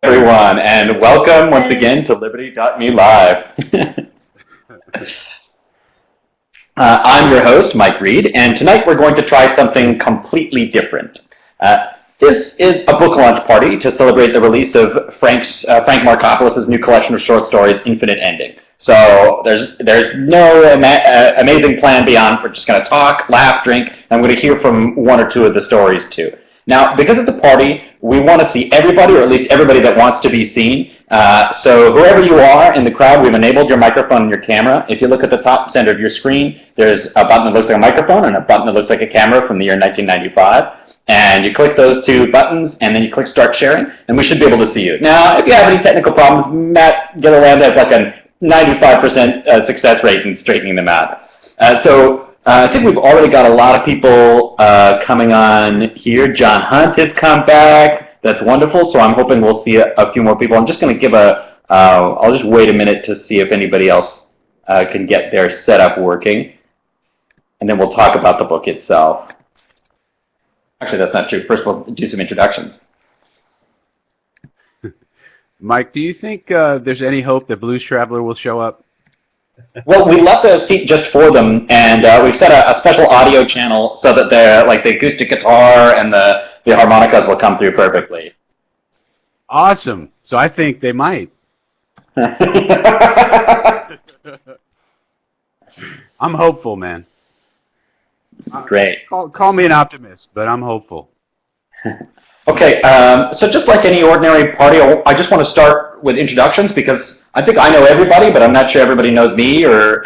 Everyone, and welcome once again to Liberty.me Live. I'm your host, Mike Reed, and tonight we're going to try something completely different. This is a book launch party to celebrate the release of Frank Markopolos' new collection of short stories, Infinite Ending. So there's no amazing plan beyond. We're just going to talk, laugh, drink, and I'm going to hear from one or two of the stories too. Now, because it's a party, we want to see everybody, or at least everybody that wants to be seen. So whoever you are in the crowd, we've enabled your microphone and your camera. If you look at the top center of your screen, there's a button that looks like a microphone and a button that looks like a camera from the year 1995. And you click those two buttons, and then you click Start Sharing, and we should be able to see you. Now, if you have any technical problems, Matt Gilliland has like a 95% success rate in straightening them out. I think we've already got a lot of people coming on here. John Hunt has come back. That's wonderful. So I'm hoping we'll see a few more people. I'm just going to give I'll just wait a minute to see if anybody else can get their setup working. And then we'll talk about the book itself. Actually, that's not true. First, we'll do some introductions. Mike, do you think there's any hope that Blues Traveler will show up? Well, we left a seat just for them, and we've set a special audio channel so that the acoustic guitar and the harmonicas will come through perfectly. Awesome. So I think they might. I'm hopeful, man. Great. Call me an optimist, but I'm hopeful. Okay, so just like any ordinary party, I just want to start with introductions because I think I know everybody, but I'm not sure everybody knows me or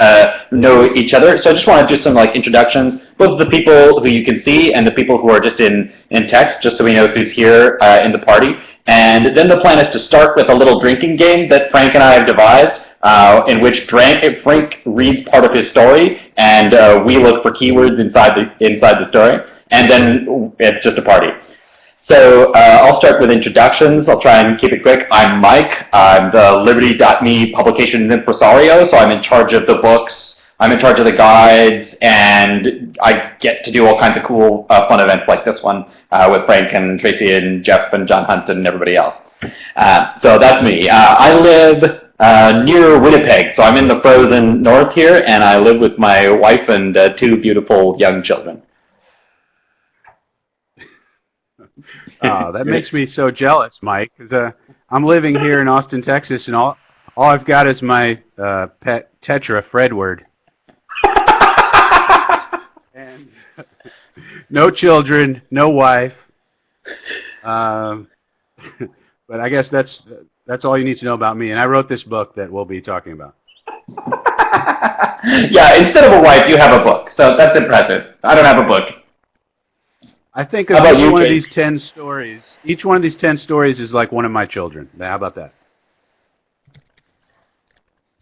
know each other. So I just want to do some introductions, both the people who you can see and the people who are just in text, just so we know who's here in the party. And then the plan is to start with a little drinking game that Frank and I have devised, in which Frank reads part of his story, and we look for keywords inside the story, and then it's just a party. So I'll start with introductions. I'll try and keep it quick. I'm Mike. I'm the Liberty.me publications impresario, so I'm in charge of the books. I'm in charge of the guides, and I get to do all kinds of cool, fun events like this one with Frank and Tracy and Jeff and John Hunt and everybody else. So that's me. I live near Winnipeg, so I'm in the frozen north here, and I live with my wife and two beautiful young children. That makes me so jealous, Mike, because I'm living here in Austin, Texas, and all I've got is my pet Tetra Fredward. And no children, no wife. But I guess that's all you need to know about me. And I wrote this book that we'll be talking about. Yeah, instead of a wife, you have a book. So that's impressive. I don't have a book. I think of each one of these 10 stories. Each one of these 10 stories is like one of my children. How about that?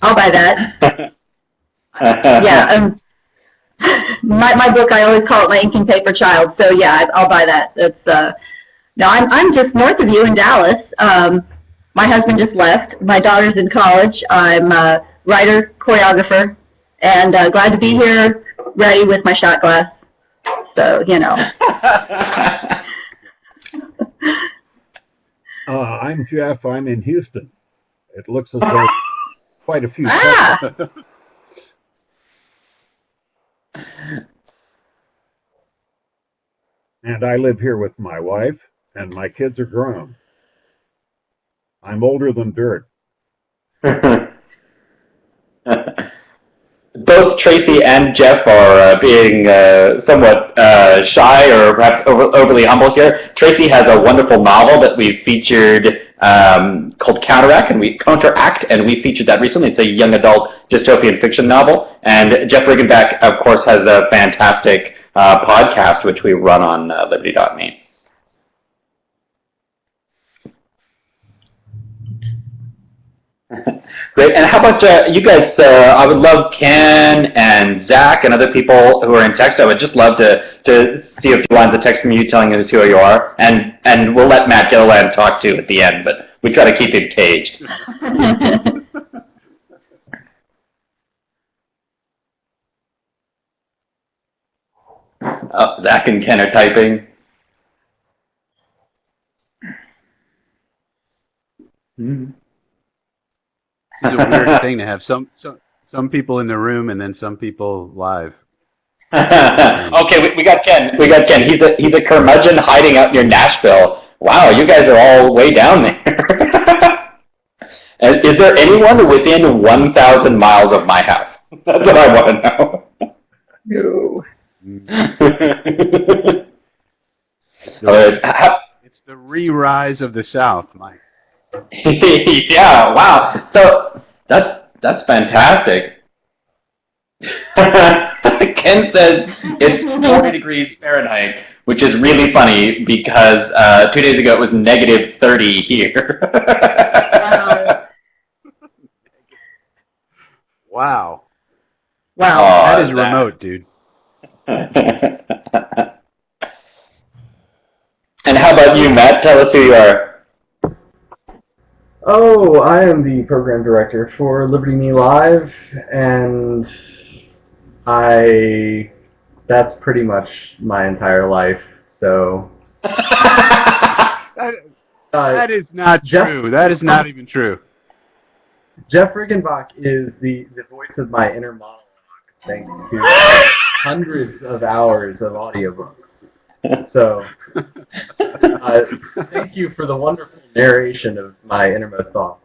I'll buy that. Yeah. My book, I always call it my inking paper child. So yeah, I'll buy that. That's no, I'm just north of you in Dallas. My husband just left. My daughter's in college. I'm a writer, choreographer, and glad to be here, ready with my shot glass. So, I'm Jeff. I'm in Houston. It looks as though quite a few. And I live here with my wife, and my kids are grown. I'm older than dirt. Both Tracy and Jeff are being somewhat shy or perhaps overly humble here. Tracy has a wonderful novel that we featured called Counteract, and we featured that recently. It's a young adult dystopian fiction novel. And Jeff Riggenback, of course, has a fantastic podcast which we run on Liberty.me. Great. And how about you guys? I would love Ken and Zach and other people who are in text. I would just love to see if you want the text from you telling us who you are. And we'll let Matt Gilliland talk to at the end, but we try to keep him caged. Zach and Ken are typing. Mhm. It's a weird thing to have some people in the room and then some people live. Okay, we got Ken. We got Ken. He's a curmudgeon hiding out near Nashville. Wow, you guys are all way down there. Is there anyone within 1,000 miles of my house? That's what I want to know. No. It's the re-rise of the South, Mike. Yeah, wow. So that's fantastic. Ken says it's 40 degrees Fahrenheit, which is really funny because 2 days ago it was negative 30 here. Wow. Wow. That is remote, dude. And how about you, Matt? Tell us who you are. Oh, I am the program director for Liberty Me Live, and that's pretty much my entire life, so... That is not true. That is not even true. Jeff Riggenbach is the voice of my inner monologue, thanks to hundreds of hours of audiobooks. So, thank you for the wonderful narration of my innermost thoughts.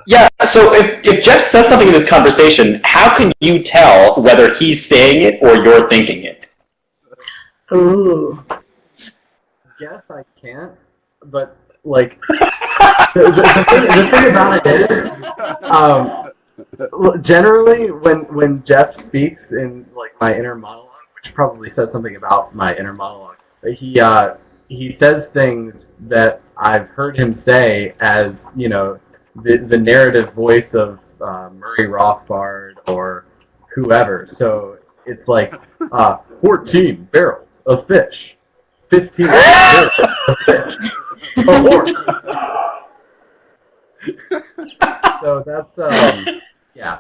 Yeah, so if Jeff says something in this conversation, how can you tell whether he's saying it or you're thinking it? Ooh. Yes, I can't, but, like, the thing about it is, generally, when Jeff speaks in, like, my inner monologue, which probably says something about my inner monologue, he says things that I've heard him say as, you know, the narrative voice of Murray Rothbard or whoever. So it's like 14 barrels of fish, 15 barrels of fish, a horse. So that's yeah.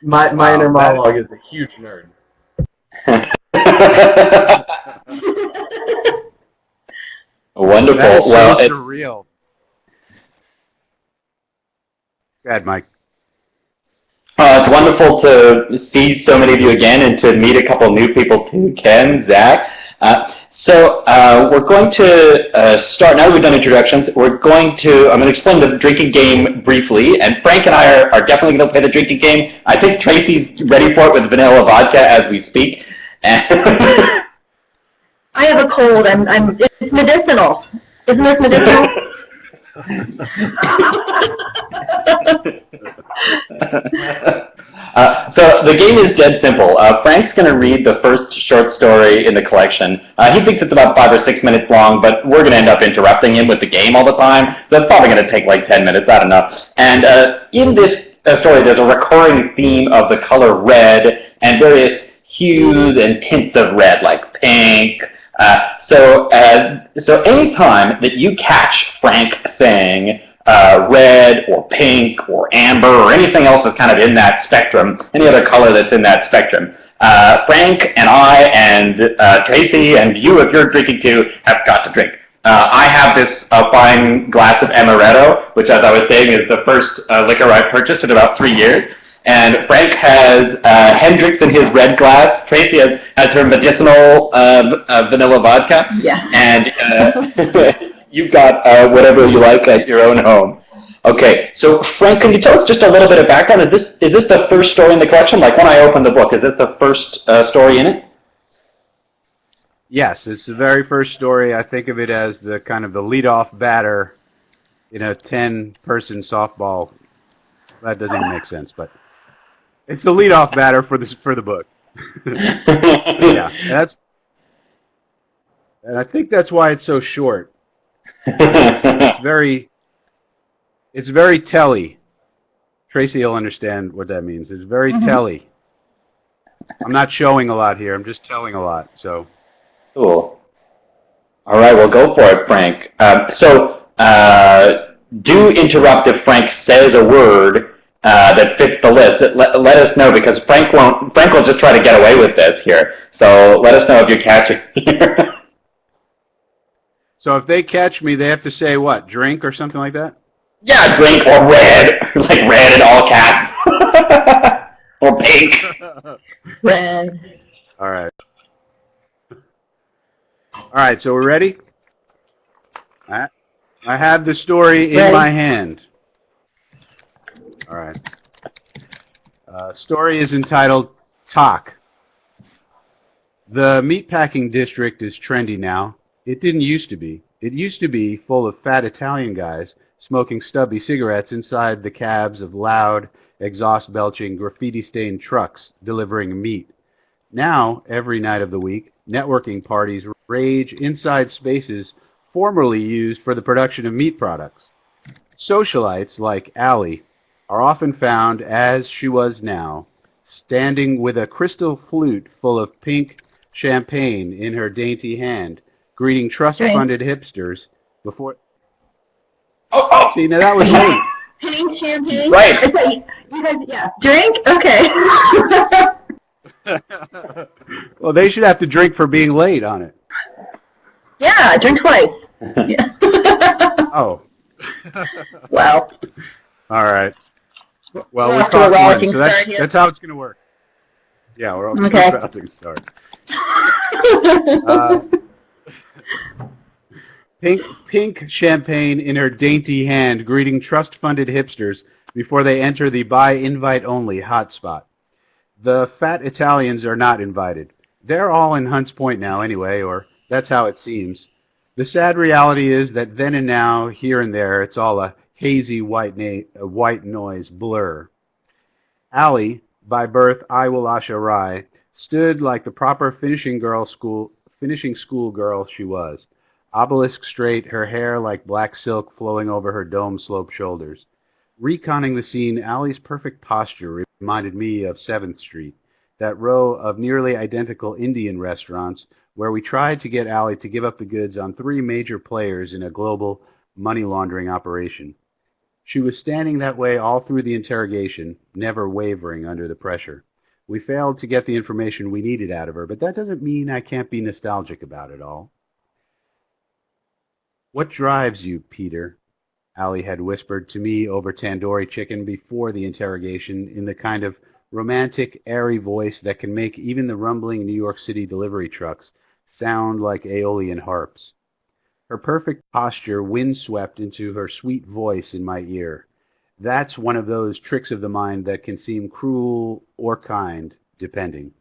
My inner monologue is a huge nerd. Wonderful. That is so Well, surreal. Go ahead, Mike. It's wonderful to see so many of you again and to meet a couple new people too, Ken, Zach. So we're going to start, now that we've done introductions, I'm going to explain the drinking game briefly, and Frank and I are definitely going to play the drinking game. I think Tracy's ready for it with vanilla vodka as we speak. I have a cold. It's medicinal. Isn't this medicinal? So the game is dead simple. Frank's going to read the first short story in the collection. He thinks it's about 5 or 6 minutes long, but we're going to end up interrupting him with the game all the time. That's probably going to take like 10 minutes, I don't know. And in this story, there's a recurring theme of the color red and various hues and tints of red, like pink. So any time that you catch Frank saying red or pink or amber or anything else that's kind of in that spectrum, any other color that's in that spectrum, Frank and I and Tracy and you, if you're drinking too, have got to drink. I have this fine glass of amaretto, which, as I was saying, is the first liquor I've purchased in about 3 years. And Frank has Hendrix in his red glass. Tracy has her medicinal vanilla vodka. Yes. And you've got whatever you like at your own home. Okay, so Frank, can you tell us just a little bit of background? Is this the first story in the collection? Like when I opened the book, is this the first story in it? Yes, it's the very first story. I think of it as the kind of the leadoff batter in a 10-person softball. That doesn't even make sense, but it's the leadoff batter for the book. Yeah, and I think that's why it's so short. It's very telly. Tracy will understand what that means. It's very telly. I'm not showing a lot here. I'm just telling a lot. So. Cool. All right, well, go for it, Frank. Do interrupt if Frank says a word that fits the list. Let us know, because Frank will just try to get away with this here. So let us know if you're catching here. So if they catch me, they have to say what? Drink or something like that? Yeah, drink or red, like red in all caps, or pink. Red. All right. All right, so we're ready? I have the story in Ready. my hand. All right. Story is entitled Talk. The meatpacking district is trendy now. It didn't used to be. It used to be full of fat Italian guys smoking stubby cigarettes inside the cabs of loud, exhaust-belching, graffiti-stained trucks delivering meat. Now, every night of the week, networking parties rage inside spaces formerly used for the production of meat products. Socialites like Allie are often found, as she was now, standing with a crystal flute full of pink champagne in her dainty hand, greeting trust-funded hipsters before... Oh. See, now that was late. Pink champagne? Right. It's like, you guys, yeah. Drink? Okay. Well, they should have to drink for being late on it. Yeah, drink twice. Yeah. Oh. Wow. All right. Well, We're we off to a caught one, rollicking so start here. that's how it's going to work. Yeah, we're off to Okay. a rousing start. Pink champagne in her dainty hand, greeting trust-funded hipsters before they enter the by invite-only hotspot. The fat Italians are not invited. They're all in Hunts Point now anyway, or that's how it seems. The sad reality is that then and now, here and there, it's all a hazy white noise blur. Allie, by birth Iwalasha Rai, stood like the proper finishing school girl she was. Obelisk straight, her hair like black silk flowing over her dome-sloped shoulders. Reconning the scene, Allie's perfect posture reminded me of 7th Street, that row of nearly identical Indian restaurants where we tried to get Allie to give up the goods on 3 major players in a global money laundering operation. She was standing that way all through the interrogation, never wavering under the pressure. We failed to get the information we needed out of her, but that doesn't mean I can't be nostalgic about it all. "What drives you, Peter?" Allie had whispered to me over tandoori chicken before the interrogation in the kind of romantic, airy voice that can make even the rumbling New York City delivery trucks sound like Aeolian harps. Her perfect posture windswept into her sweet voice in my ear. That's one of those tricks of the mind that can seem cruel or kind, depending.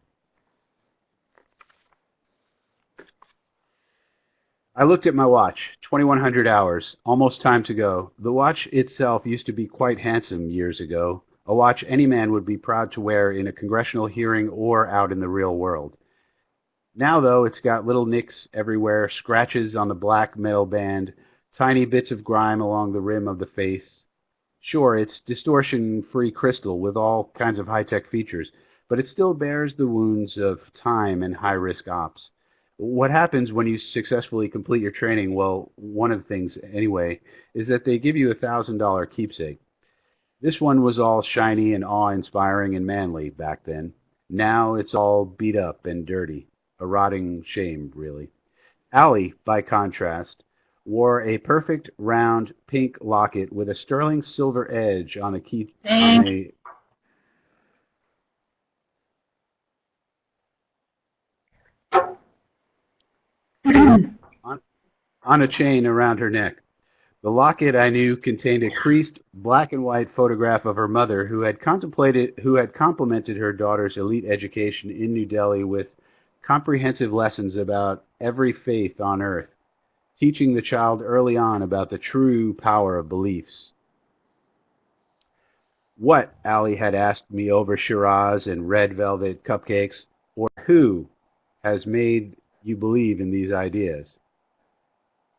I looked at my watch, 2100 hours, almost time to go. The watch itself used to be quite handsome years ago, a watch any man would be proud to wear in a congressional hearing or out in the real world. Now, though, it's got little nicks everywhere, scratches on the black metal band, tiny bits of grime along the rim of the face. Sure, it's distortion-free crystal with all kinds of high-tech features, but it still bears the wounds of time and high-risk ops. What happens when you successfully complete your training, well, one of the things anyway, is that they give you a $1,000 keepsake. This one was all shiny and awe-inspiring and manly back then. Now it's all beat up and dirty. A rotting shame, really. Allie, by contrast, wore a perfect round pink locket with a sterling silver edge on a key on a chain around her neck. The locket, I knew, contained a creased black and white photograph of her mother who had complimented her daughter's elite education in New Delhi with comprehensive lessons about every faith on earth, teaching the child early on about the true power of beliefs. What, Allie had asked me over Shiraz and red velvet cupcakes, or who has made you believe in these ideas?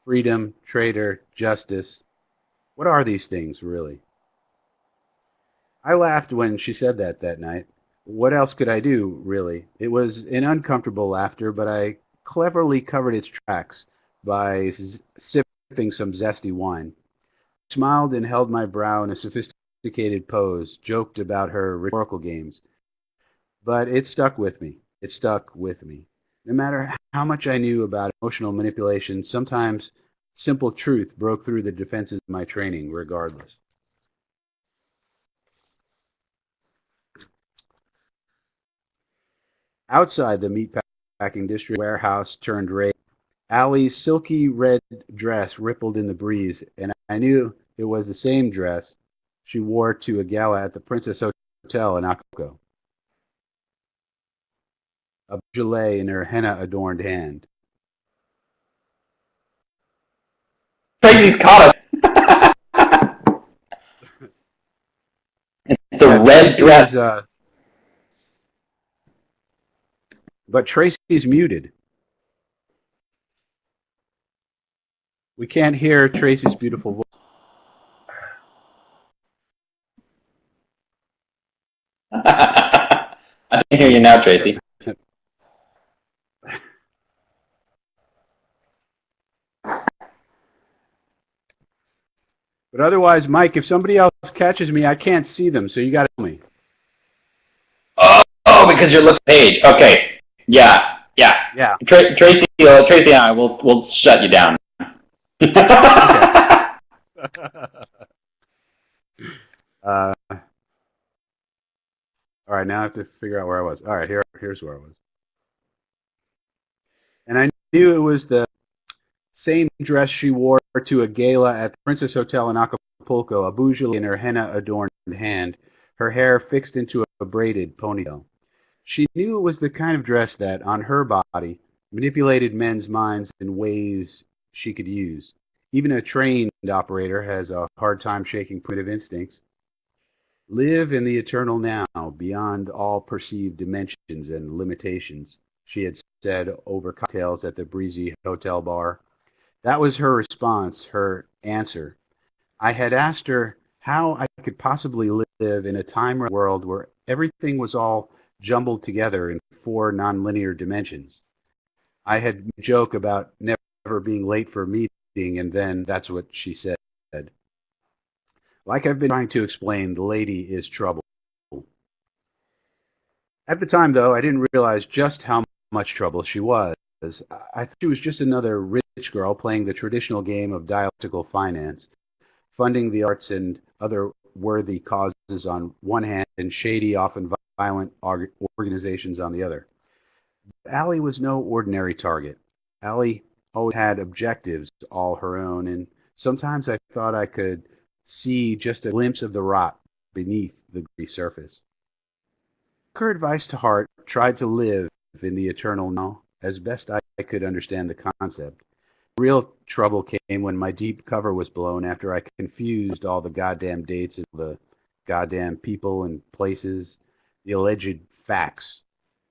Freedom, traitor, justice. What are these things, really? I laughed when she said that night. What else could I do, really? It was an uncomfortable laughter, but I cleverly covered its tracks by sipping some zesty wine. I smiled and held my brow in a sophisticated pose, joked about her rhetorical games. But it stuck with me. It stuck with me. No matter how much I knew about emotional manipulation, sometimes simple truth broke through the defenses of my training regardless. Outside the meatpacking district warehouse turned raid, Allie's silky red dress rippled in the breeze, and I knew it was the same dress she wore to a gala at the Princess Hotel in Acapulco. A Beaujolais in her henna-adorned hand. Tracy's caught us. The red dress. But Tracy's muted. We can't hear Tracy's beautiful voice. I can hear you now, Tracy. But otherwise, Mike, if somebody else catches me, I can't see them, so you got to tell me. Oh, because you're looking at the page. Okay. Yeah. Tracy and I will shut you down. All right, now I have to figure out where I was. All right, here's where I was. And I knew it was the same dress she wore to a gala at the Princess Hotel in Acapulco, a Beaujolais in her henna-adorned hand, her hair fixed into a braided ponytail. She knew it was the kind of dress that, on her body, manipulated men's minds in ways she could use. Even a trained operator has a hard time shaking primitive instincts. Live in the eternal now, beyond all perceived dimensions and limitations, she had said over cocktails at the breezy hotel bar. That was her response, her answer. I had asked her how I could possibly live in a time world where everything was all jumbled together in 4 nonlinear dimensions. I had a joke about never being late for a meeting, and then that's what she said. Like I've been trying to explain, the lady is trouble. At the time, though, I didn't realize just how much trouble she was. I thought she was just another rich girl playing the traditional game of dialectical finance, funding the arts and other worthy causes on one hand and shady, often violent organizations on the other. Allie was no ordinary target. Allie always had objectives all her own, and sometimes I thought I could see just a glimpse of the rot beneath the gray surface. Took her advice to heart, tried to live in the eternal now as best I could understand the concept. Real trouble came when my deep cover was blown after I confused all the goddamn dates and the goddamn people and places, the alleged facts.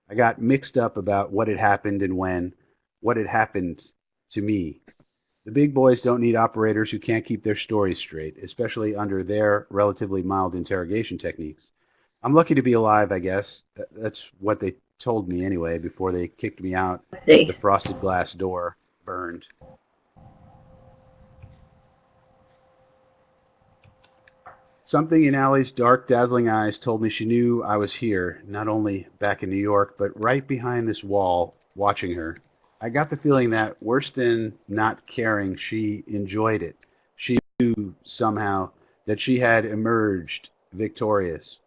I got mixed up about what had happened and when, what had happened to me. The big boys don't need operators who can't keep their stories straight, especially under their relatively mild interrogation techniques. I'm lucky to be alive, I guess. That's what they told me anyway before they kicked me out. The frosted glass door burned. Something in Allie's dark, dazzling eyes told me she knew I was here, not only back in New York, but right behind this wall, watching her. I got the feeling that, worse than not caring, she enjoyed it. She knew, somehow, that she had emerged victorious.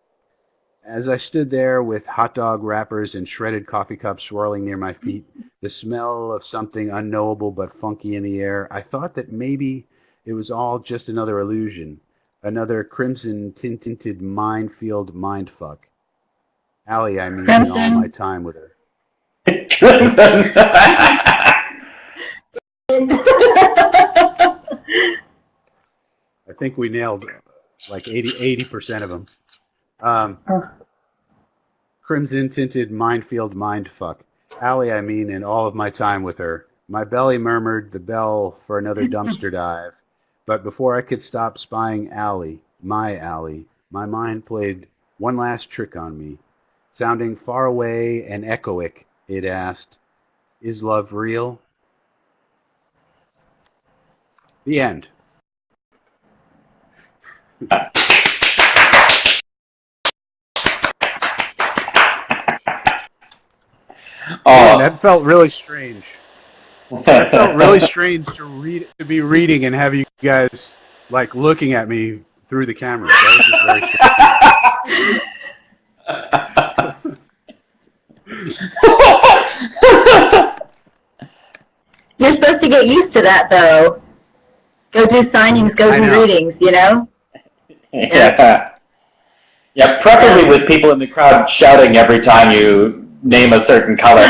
As I stood there with hot dog wrappers and shredded coffee cups swirling near my feet, the smell of something unknowable but funky in the air, I thought that maybe it was all just another illusion, another crimson-tinted minefield mindfuck. Allie, I mean, in all my time with her. I think we nailed like 80% of them. Crimson-tinted minefield mindfuck. Allie, I mean, in all of my time with her. My belly murmured the bell for another dumpster dive. But before I could stop spying Allie, my mind played one last trick on me. Sounding far away and echoic, it asked, "Is love real?" The end. Oh, Man, that felt really strange. It felt really strange to be reading and have you guys like looking at me through the camera. That was just very strange. You're supposed to get used to that, though. Go do signings, go do readings, you know? Yeah. Yeah, preferably with people in the crowd shouting every time you name a certain color.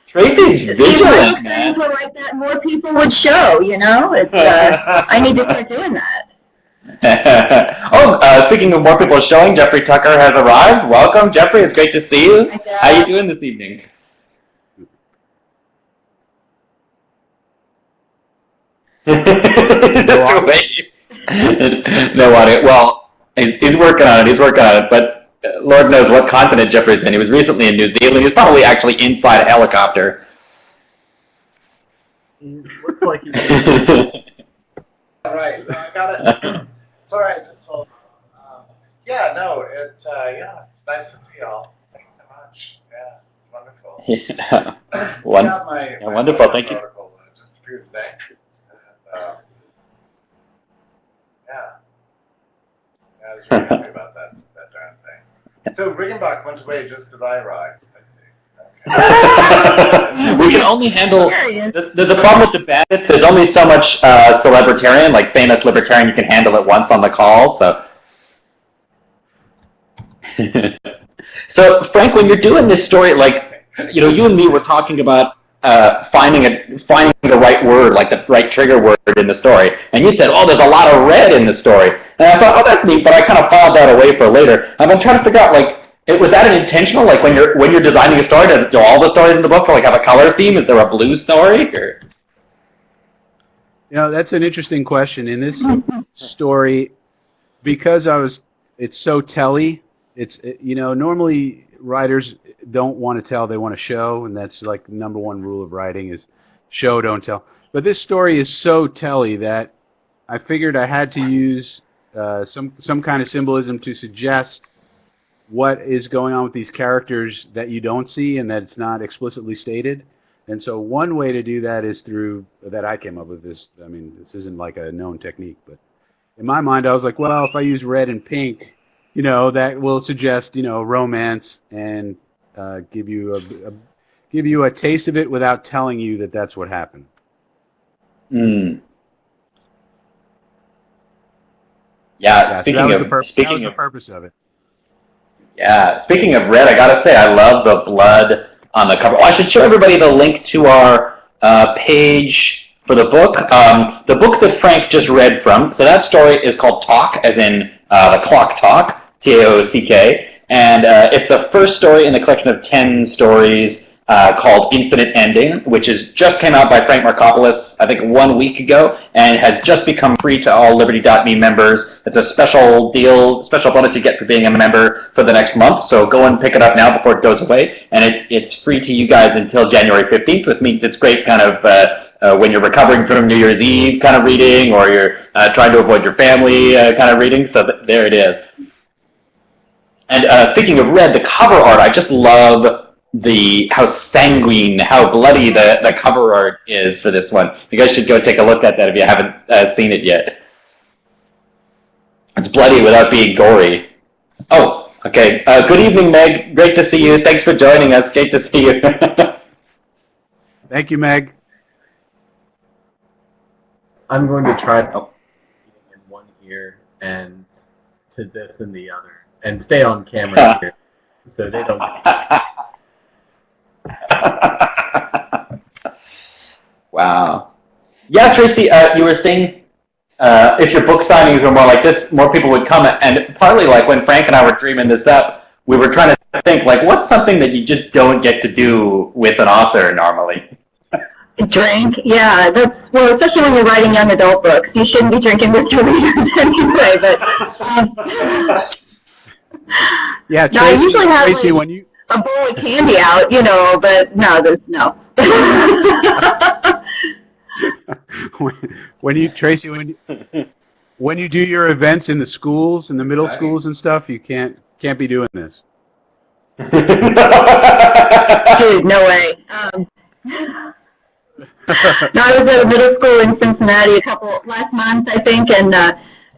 Tracy's vigilant, man. If my friends were like that, more people would show, you know? It's, I need to start doing that. Speaking of more people showing, Jeffrey Tucker has arrived. Welcome, Jeffrey. It's great to see you. Hi, How are you doing this evening? No audio. Well, he's working on it. But Lord knows what continent Jeffrey's in. He was recently in New Zealand. He's probably actually inside a helicopter. Looks like he's... All right, I got it. It's all right. Just hold on. Yeah, no, it's nice to see y'all. Thanks so much. Yeah, it's wonderful. Yeah. I got my Wonderful. Thank you. article just appeared today. And, I was really happy about that darn thing. So Riggenbach went away just because I arrived. We can only handle. There's a problem with the bandit. There's only so much celebritarian, like famous libertarian, you can handle at once on the call. So, Frank, when you're doing this story, like, you know, you and me were talking about finding the right word, like the right trigger word in the story, and you said, "Oh, there's a lot of red in the story," and I thought, "Oh, that's neat," but I kind of filed that away for later. I've been trying to figure out, like. Was that an intentional? Like when you're designing a story, do all the stories in the book like have a color theme? Is there a blue story? Or? You know, that's an interesting question. In this story, because it's so telly. Normally writers don't want to tell; they want to show, and that's like the number one rule of writing is show, don't tell. But this story is so telly that I figured I had to use some kind of symbolism to suggest what is going on with these characters that you don't see and that it's not explicitly stated. And so one way to do that is that I came up with this. I mean, this isn't like a known technique, but in my mind, I was like, well, if I use red and pink, that will suggest, romance and give you a taste of it without telling you that that's what happened. Yeah. So that was the purpose of it. Yeah, speaking of red, I gotta say, I love the blood on the cover. Oh, I should show everybody the link to our page for the book. The book that Frank just read from, so that story is called Talk, as in the clock talk, T-A-O-C-K, and it's the first story in the collection of 10 stories called Infinite Ending, which just came out by Frank Markopoulos, I think 1 week ago, and has just become free to all Liberty.me members. It's a special bonus you get for being a member for the next month, so go and pick it up now before it goes away, and it's free to you guys until January 15th, which means it's great kind of when you're recovering from New Year's Eve kind of reading, or you're trying to avoid your family kind of reading, so there it is. And speaking of red, the cover art, I just love how sanguine, how bloody the cover art is for this one. You guys should go take a look at that if you haven't seen it yet. It's bloody without being gory. Oh, okay. Good evening, Meg. Great to see you. Thanks for joining us. Great to see you. Thank you, Meg. I'm going to try in one ear and to this in the other, and stay on camera here so they don't. Wow. Yeah, Tracy, you were saying if your book signings were more like this, more people would come. And partly like when Frank and I were dreaming this up, we were trying to think, like, what's something that you just don't get to do with an author normally? Drink, yeah. Well, especially when you're writing young adult books. You shouldn't be drinking with your readers anyway, but... yeah, Tracy, no, I usually have Tracy, when you... a bowl of candy out, but no, there's no. when you do your events in the schools, in the middle schools and stuff, you can't be doing this. Dude, no way. No, I was at a middle school in Cincinnati last month, I think, and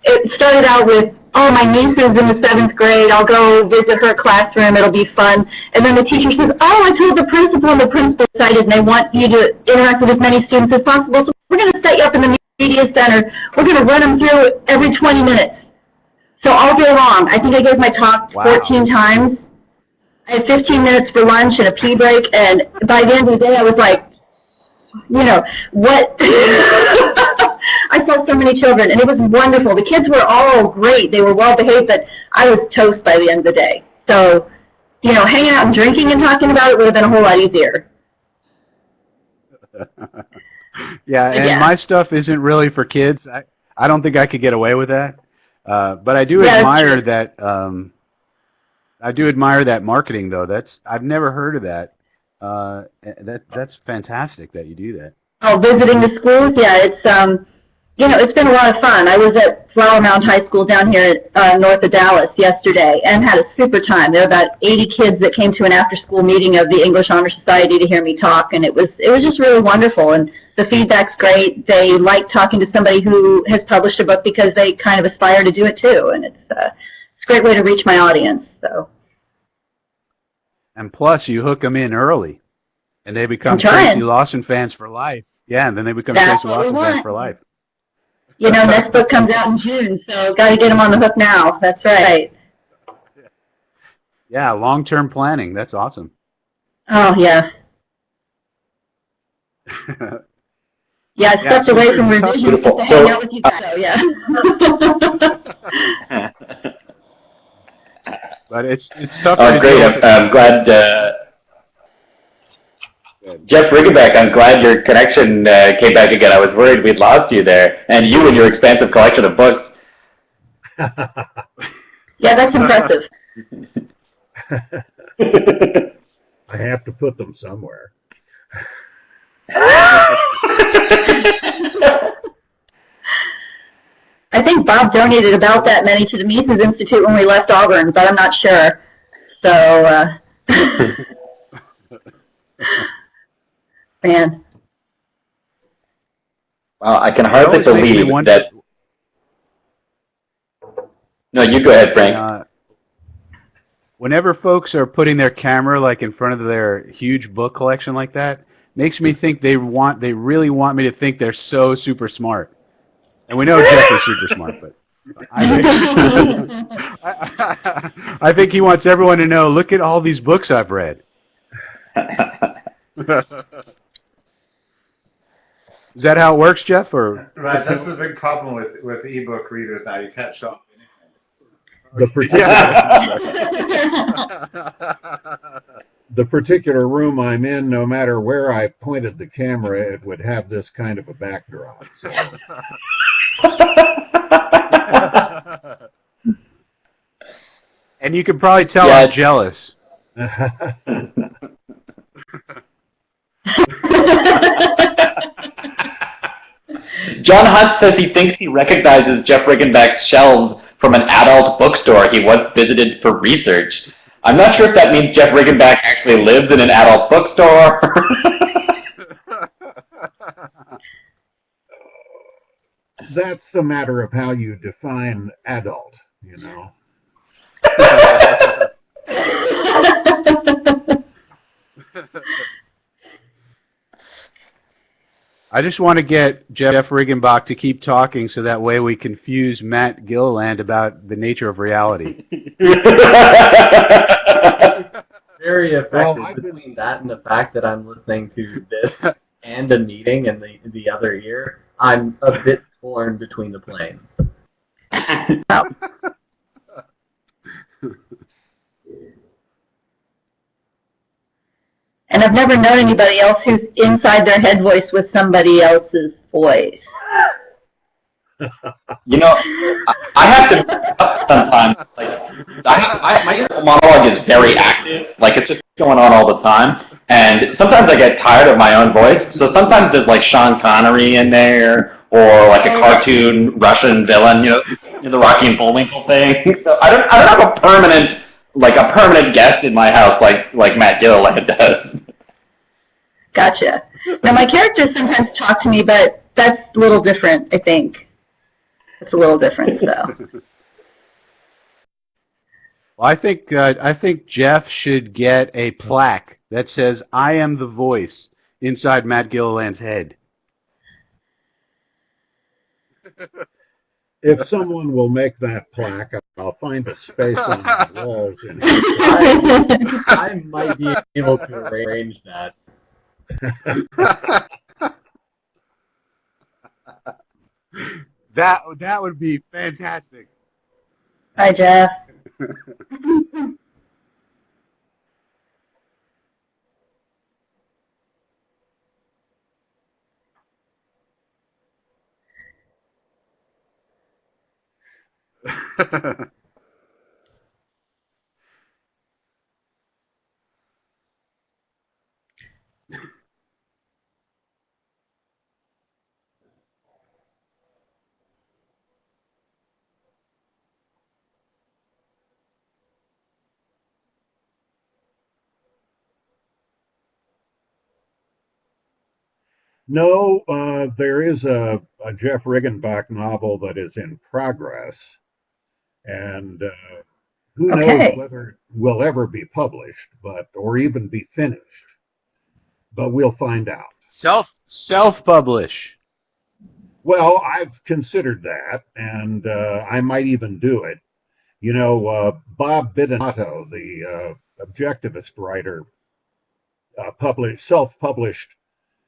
it started out with, oh, my niece is in the 7th grade. I'll go visit her classroom. It'll be fun. And then the teacher says, oh, I told the principal, and the principal decided, and they want you to interact with as many students as possible. So we're going to set you up in the media center. We're going to run them through every 20 minutes. So all day long, I think I gave my talk 14 times. I had 15 minutes for lunch and a pee break, and by the end of the day, I was like, you know, what? I saw so many children, and it was wonderful. The kids were all great. They were well behaved, but I was toast by the end of the day. So, you know, hanging out and drinking and talking about it would have been a whole lot easier. Yeah, my stuff isn't really for kids. I don't think I could get away with that. But I do admire that. I do admire that marketing, though. I've never heard of that. That's fantastic that you do that. Oh, visiting the schools? Yeah, it's you know, it's been a lot of fun. I was at Flower Mound High School down here north of Dallas yesterday and had a super time. There were about 80 kids that came to an after-school meeting of the English Honor Society to hear me talk, and it was just really wonderful. And the feedback's great. They like talking to somebody who has published a book because they kind of aspire to do it too, and it's a great way to reach my audience. So. And plus, you hook them in early, and they become Tracy Lawson fans for life. Yeah, and then they become Tracy Lawson fans for life. You know, next book comes out in June, so got to get them on the hook now. That's right. Yeah, long-term planning. That's awesome. Oh, yeah. Yeah, I stepped away from revision to hang out with you guys, so yeah. But it's tough. Oh, great. I'm glad. Jeff Riggenbach, I'm glad your connection came back again. I was worried we'd lost you there. And you and your expansive collection of books. Yeah, that's impressive. I have to put them somewhere. I think Bob donated about that many to the Mises Institute when we left Auburn, but I'm not sure. So, man. Well, I can hardly believe that. No, you go ahead, Frank. Whenever folks are putting their camera like in front of their huge book collection like that, makes me think they really want me to think they're so super smart. And we know Jeff is super smart, but I think he wants everyone to know, look at all these books I've read. Is that how it works, Jeff? Or right, that's the big problem with ebook readers now. You can't show The particular room I'm in, no matter where I pointed the camera, it would have this kind of a backdrop. So. And you can probably tell I'm jealous. John Hunt says he thinks he recognizes Jeff Riggenbach's shelves from an adult bookstore he once visited for research. I'm not sure if that means Jeff Riggenbach actually lives in an adult bookstore. That's a matter of how you define adult, you know. I just want to get Jeff Riggenbach to keep talking so that way we confuse Matt Gilliland about the nature of reality. Very effective between that and the fact that I'm listening to this and a meeting in the other ear. I'm a bit torn between the planes. And I've never known anybody else who's inside their head voice with somebody else's voice. You know, I have to sometimes, like, my inner monologue is very active. Like, it's just going on all the time. And sometimes I get tired of my own voice. So sometimes there's, like, Sean Connery in there, or, like, a cartoon Russian villain, you know, the Rocky and Bullwinkle thing. So I don't have a permanent like a permanent guest in my house, like Matt Gilliland does. Gotcha. Now, my characters sometimes talk to me, but that's a little different, I think. It's a little different, so. Well, I think Jeff should get a plaque that says, "I am the voice," inside Matt Gilliland's head. If someone will make that plaque, I'll find a space on the walls in here. I might be able to arrange that. That would be fantastic. Hi, Jeff. No, there is a Jeff Riggenbach novel that is in progress, and who knows whether it will ever be published, or even be finished. But we'll find out. Self-publish. Well, I've considered that, and I might even do it. You know, Bob Bidinato, the objectivist writer,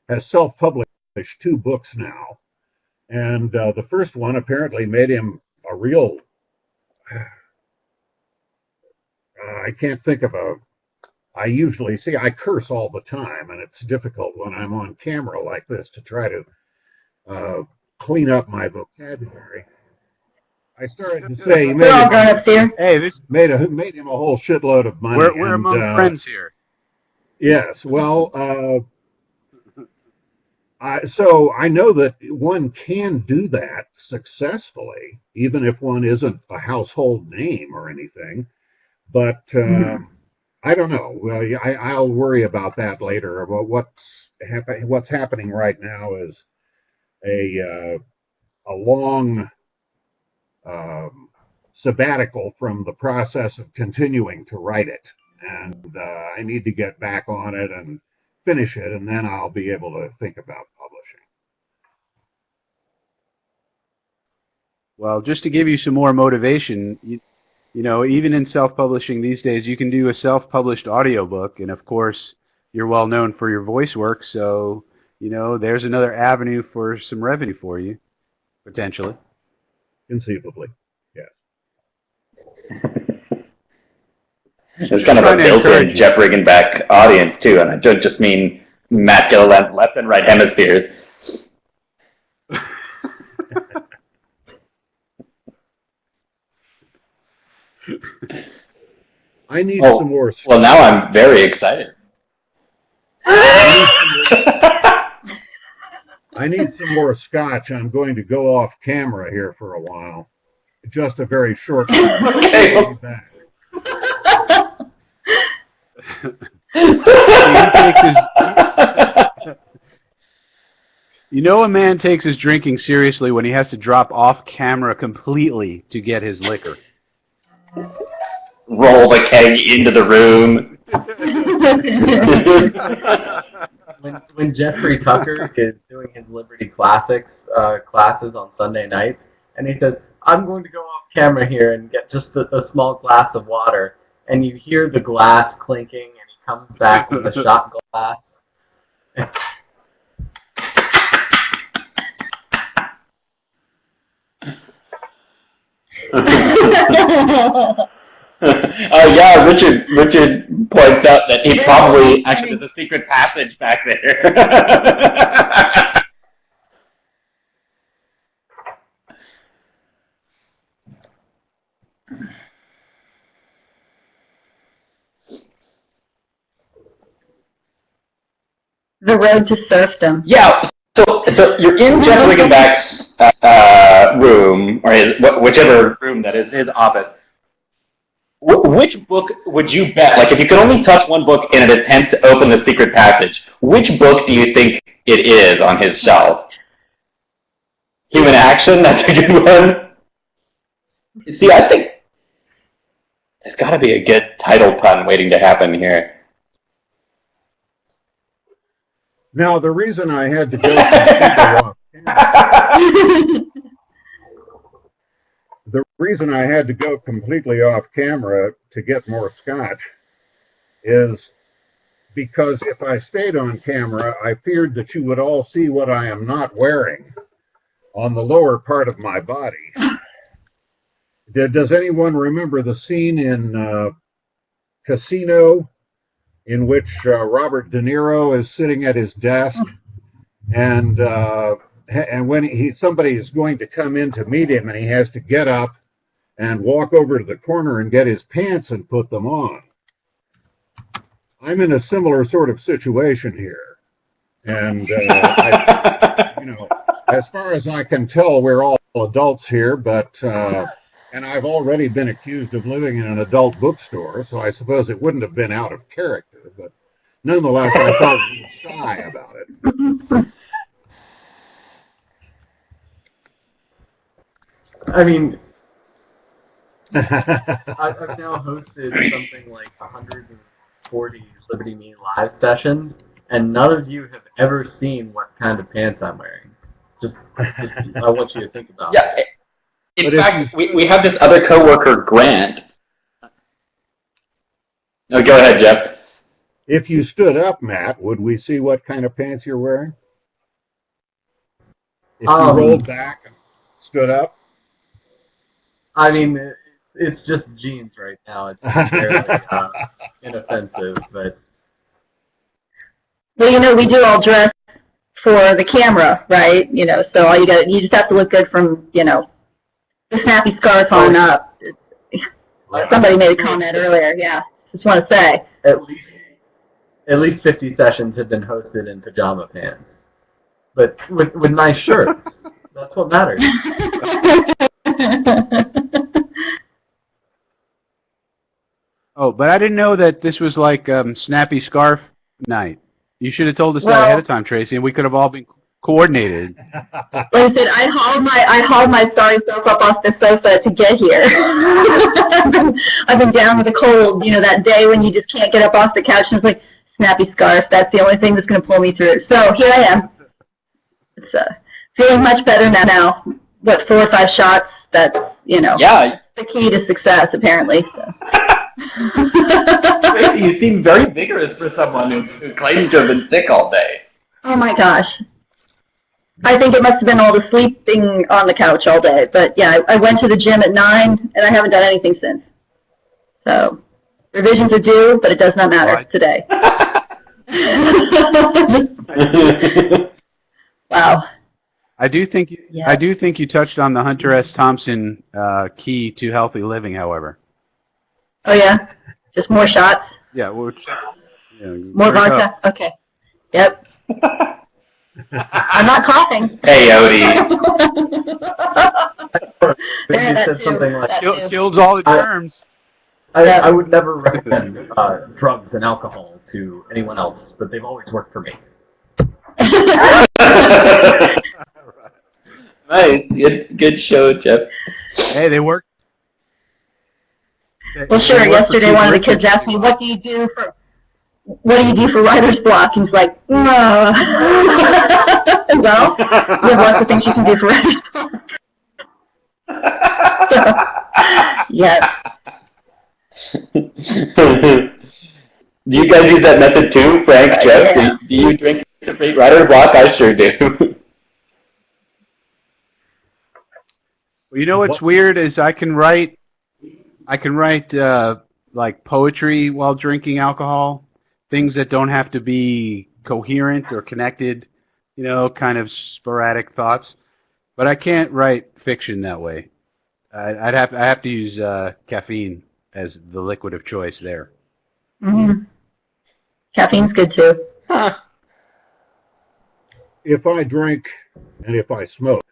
has self-published 2 books now, and the first one apparently made him a real. I can't think of a. I usually see I curse all the time, and it's difficult when I'm on camera like this to try to clean up my vocabulary. I started to say, We're all grown-ups here. Hey, this made him a whole shitload of money. we're among friends here. Yes, well, so I know that one can do that successfully, even if one isn't a household name or anything. But I don't know. Well, I'll worry about that later. About what's happening right now is a long sabbatical from the process of continuing to write it, and I need to get back on it and finish it, and then I'll be able to think about publishing. Well, just to give you some more motivation, you know, even in self-publishing these days, you can do a self-published audiobook, and of course, you're well known for your voice work, so, you know, there's another avenue for some revenue for you, potentially. Conceivably, yes. There's kind of a built-in Jeff Riggenbach audience, too, and I don't just mean Matt Gilliland left and right hemispheres. I need some more. Well, now I'm very excited. I need some more scotch. I'm going to go off camera here for a while. Just a very short while. Okay. Back. You know, a man takes his drinking seriously when he has to drop off camera completely to get his liquor. Roll the keg into the room. When Jeffrey Tucker is doing his Liberty Classics classes on Sunday nights, and he says, "I'm going to go off camera here and get just a small glass of water," and you hear the glass clinking, and he comes back with a shot glass. Yeah, Richard points out that he probably actually there's a secret passage back there. The road to serfdom. Yeah, so you're in Jeff Riggenbach's room, or whichever room that is, his office. Which book would you bet, like if you could only touch one book in an attempt to open the secret passage, which book do you think it is on his shelf? Human Action, that's a good one. See, I think there's got to be a good title pun waiting to happen here. Now, the reason I had to go completely off the reason I had to go completely off camera to get more scotch is because if I stayed on camera, I feared that you would all see what I am not wearing on the lower part of my body. Does anyone remember the scene in Casino in which Robert De Niro is sitting at his desk and when somebody is going to come in to meet him and he has to get up and walk over to the corner and get his pants and put them on? I'm in a similar sort of situation here. And, as far as I can tell, we're all adults here, but, and I've already been accused of living in an adult bookstore, so I suppose it wouldn't have been out of character, but nonetheless, I felt a little shy about it. I mean, I've now hosted something like 140 Liberty Me live sessions, and none of you have ever seen what kind of pants I'm wearing. Just I want you to think about it. In fact, we have this other coworker, Grant. No, go ahead, Jeff. If you stood up, Matt, would we see what kind of pants you're wearing? If you rolled back and stood up? I mean, it's just jeans right now. It's fairly inoffensive, but... Well, we do all dress for the camera, right? So all you just have to look good from, the snappy scarf on up. Somebody made a comment earlier, yeah. Just want to say. At least 50 sessions have been hosted in pajama pants. But with nice shirts. That's what matters. Oh, but I didn't know that this was like snappy scarf night. You should have told us that ahead of time, Tracy, and we could have all been coordinated. Like I said, I hauled my sorry self up off the sofa to get here. I've been down with a cold, that day when you just can't get up off the couch and it's like, snappy scarf, that's the only thing that's going to pull me through. So here I am. It's feeling much better now. What, 4 or 5 shots? That's, Yeah. the key to success, apparently. So. You seem very vigorous for someone who claims to have been sick all day. Oh my gosh. I think it must have been all the sleeping on the couch all day. But yeah, I went to the gym at 9 and I haven't done anything since. So revisions are due, but it does not matter today. Wow. I do think you touched on the Hunter S. Thompson key to healthy living, however. Oh yeah? Just more shots? Yeah, More vodka? Okay. Yep. I'm not coughing. Hey, Odie. Yeah, said something like Kills all the germs. I would never recommend drugs and alcohol to anyone else, but they've always worked for me. Nice. Good show, Jeff. Hey, they work. Well, sure. Yesterday, one of the kids asked me, "What do you do for writer's block?" And he's like, "Well, you have lots of things you can do for writer's block." Yes. Do you guys use that method too, Frank, Jeff? Yeah. Do you drink to beat writer's block? I sure do. Well, you know what's weird is I can write like poetry while drinking alcohol, things that don't have to be coherent or connected, kind of sporadic thoughts. But I can't write fiction that way. I have to use caffeine as the liquid of choice there. Mm-hmm. Caffeine's good too. Huh. If I drink and if I smoke,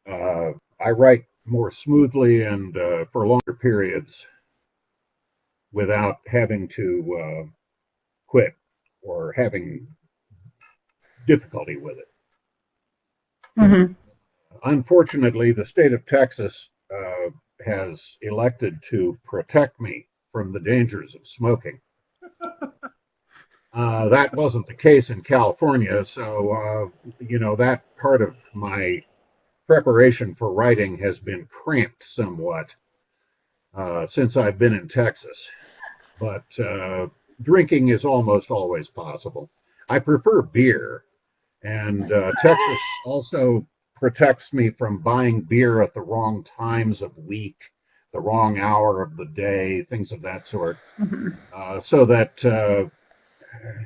I write more smoothly and for longer periods without having to quit or having difficulty with it. Mm-hmm. Unfortunately, the state of Texas has elected to protect me from the dangers of smoking. That wasn't the case in California, so that part of my preparation for writing has been cramped somewhat since I've been in Texas. But drinking is almost always possible. I prefer beer, and Texas also protects me from buying beer at the wrong times of week, the wrong hour of the day, things of that sort, so that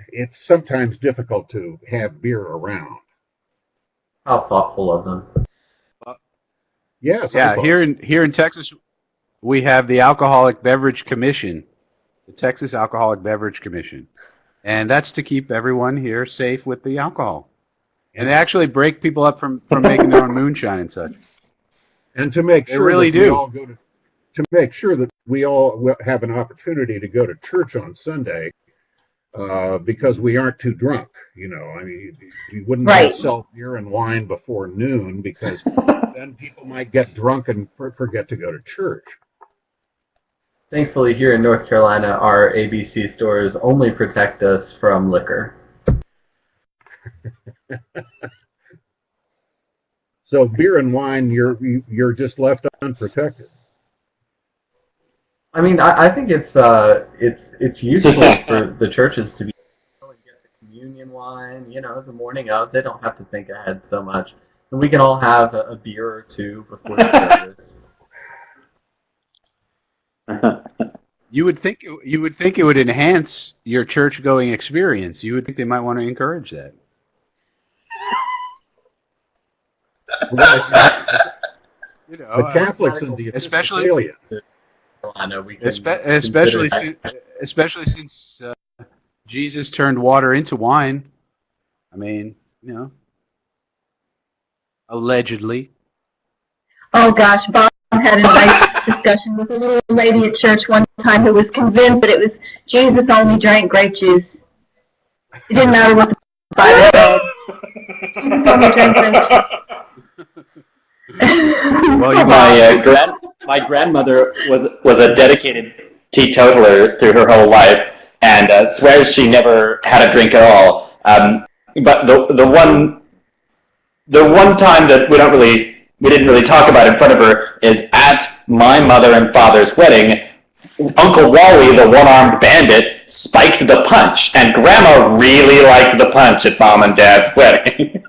it's sometimes difficult to have beer around. How thoughtful of them. Yes. Yeah, here in Texas, we have the Alcoholic Beverage Commission, the Texas Alcoholic Beverage Commission, and that's to keep everyone here safe with the alcohol. And they actually break people up from making their own moonshine and such. And to make They sure really that we do. all go to make sure that we all have an opportunity to go to church on Sunday, because we aren't too drunk. I mean, we wouldn't Right. sell beer and wine before noon, because then people might get drunk and forget to go to church. Thankfully, here in North Carolina, our ABC stores only protect us from liquor. So beer and wine, you're just left unprotected. I mean, I think it's useful for the churches to be able to get the communion wine, the morning of. They don't have to think ahead so much. And we can all have a beer or two before the service. You would think it would enhance your church-going experience. You would think they might want to encourage that. The Catholics and the especially especially since Jesus turned water into wine. I mean, allegedly. Oh gosh, Bob had a nice discussion with a little lady at church one time who was convinced that it was Jesus only drank grape juice. It didn't matter what the Bible said. Jesus only drank grape juice. Well, my grandmother was a dedicated teetotaler through her whole life, and swears she never had a drink at all. But the one time that we didn't really talk about in front of her is at my mother and father's wedding. Uncle Wally, the one-armed bandit, spiked the punch, and Grandma really liked the punch at Mom and Dad's wedding.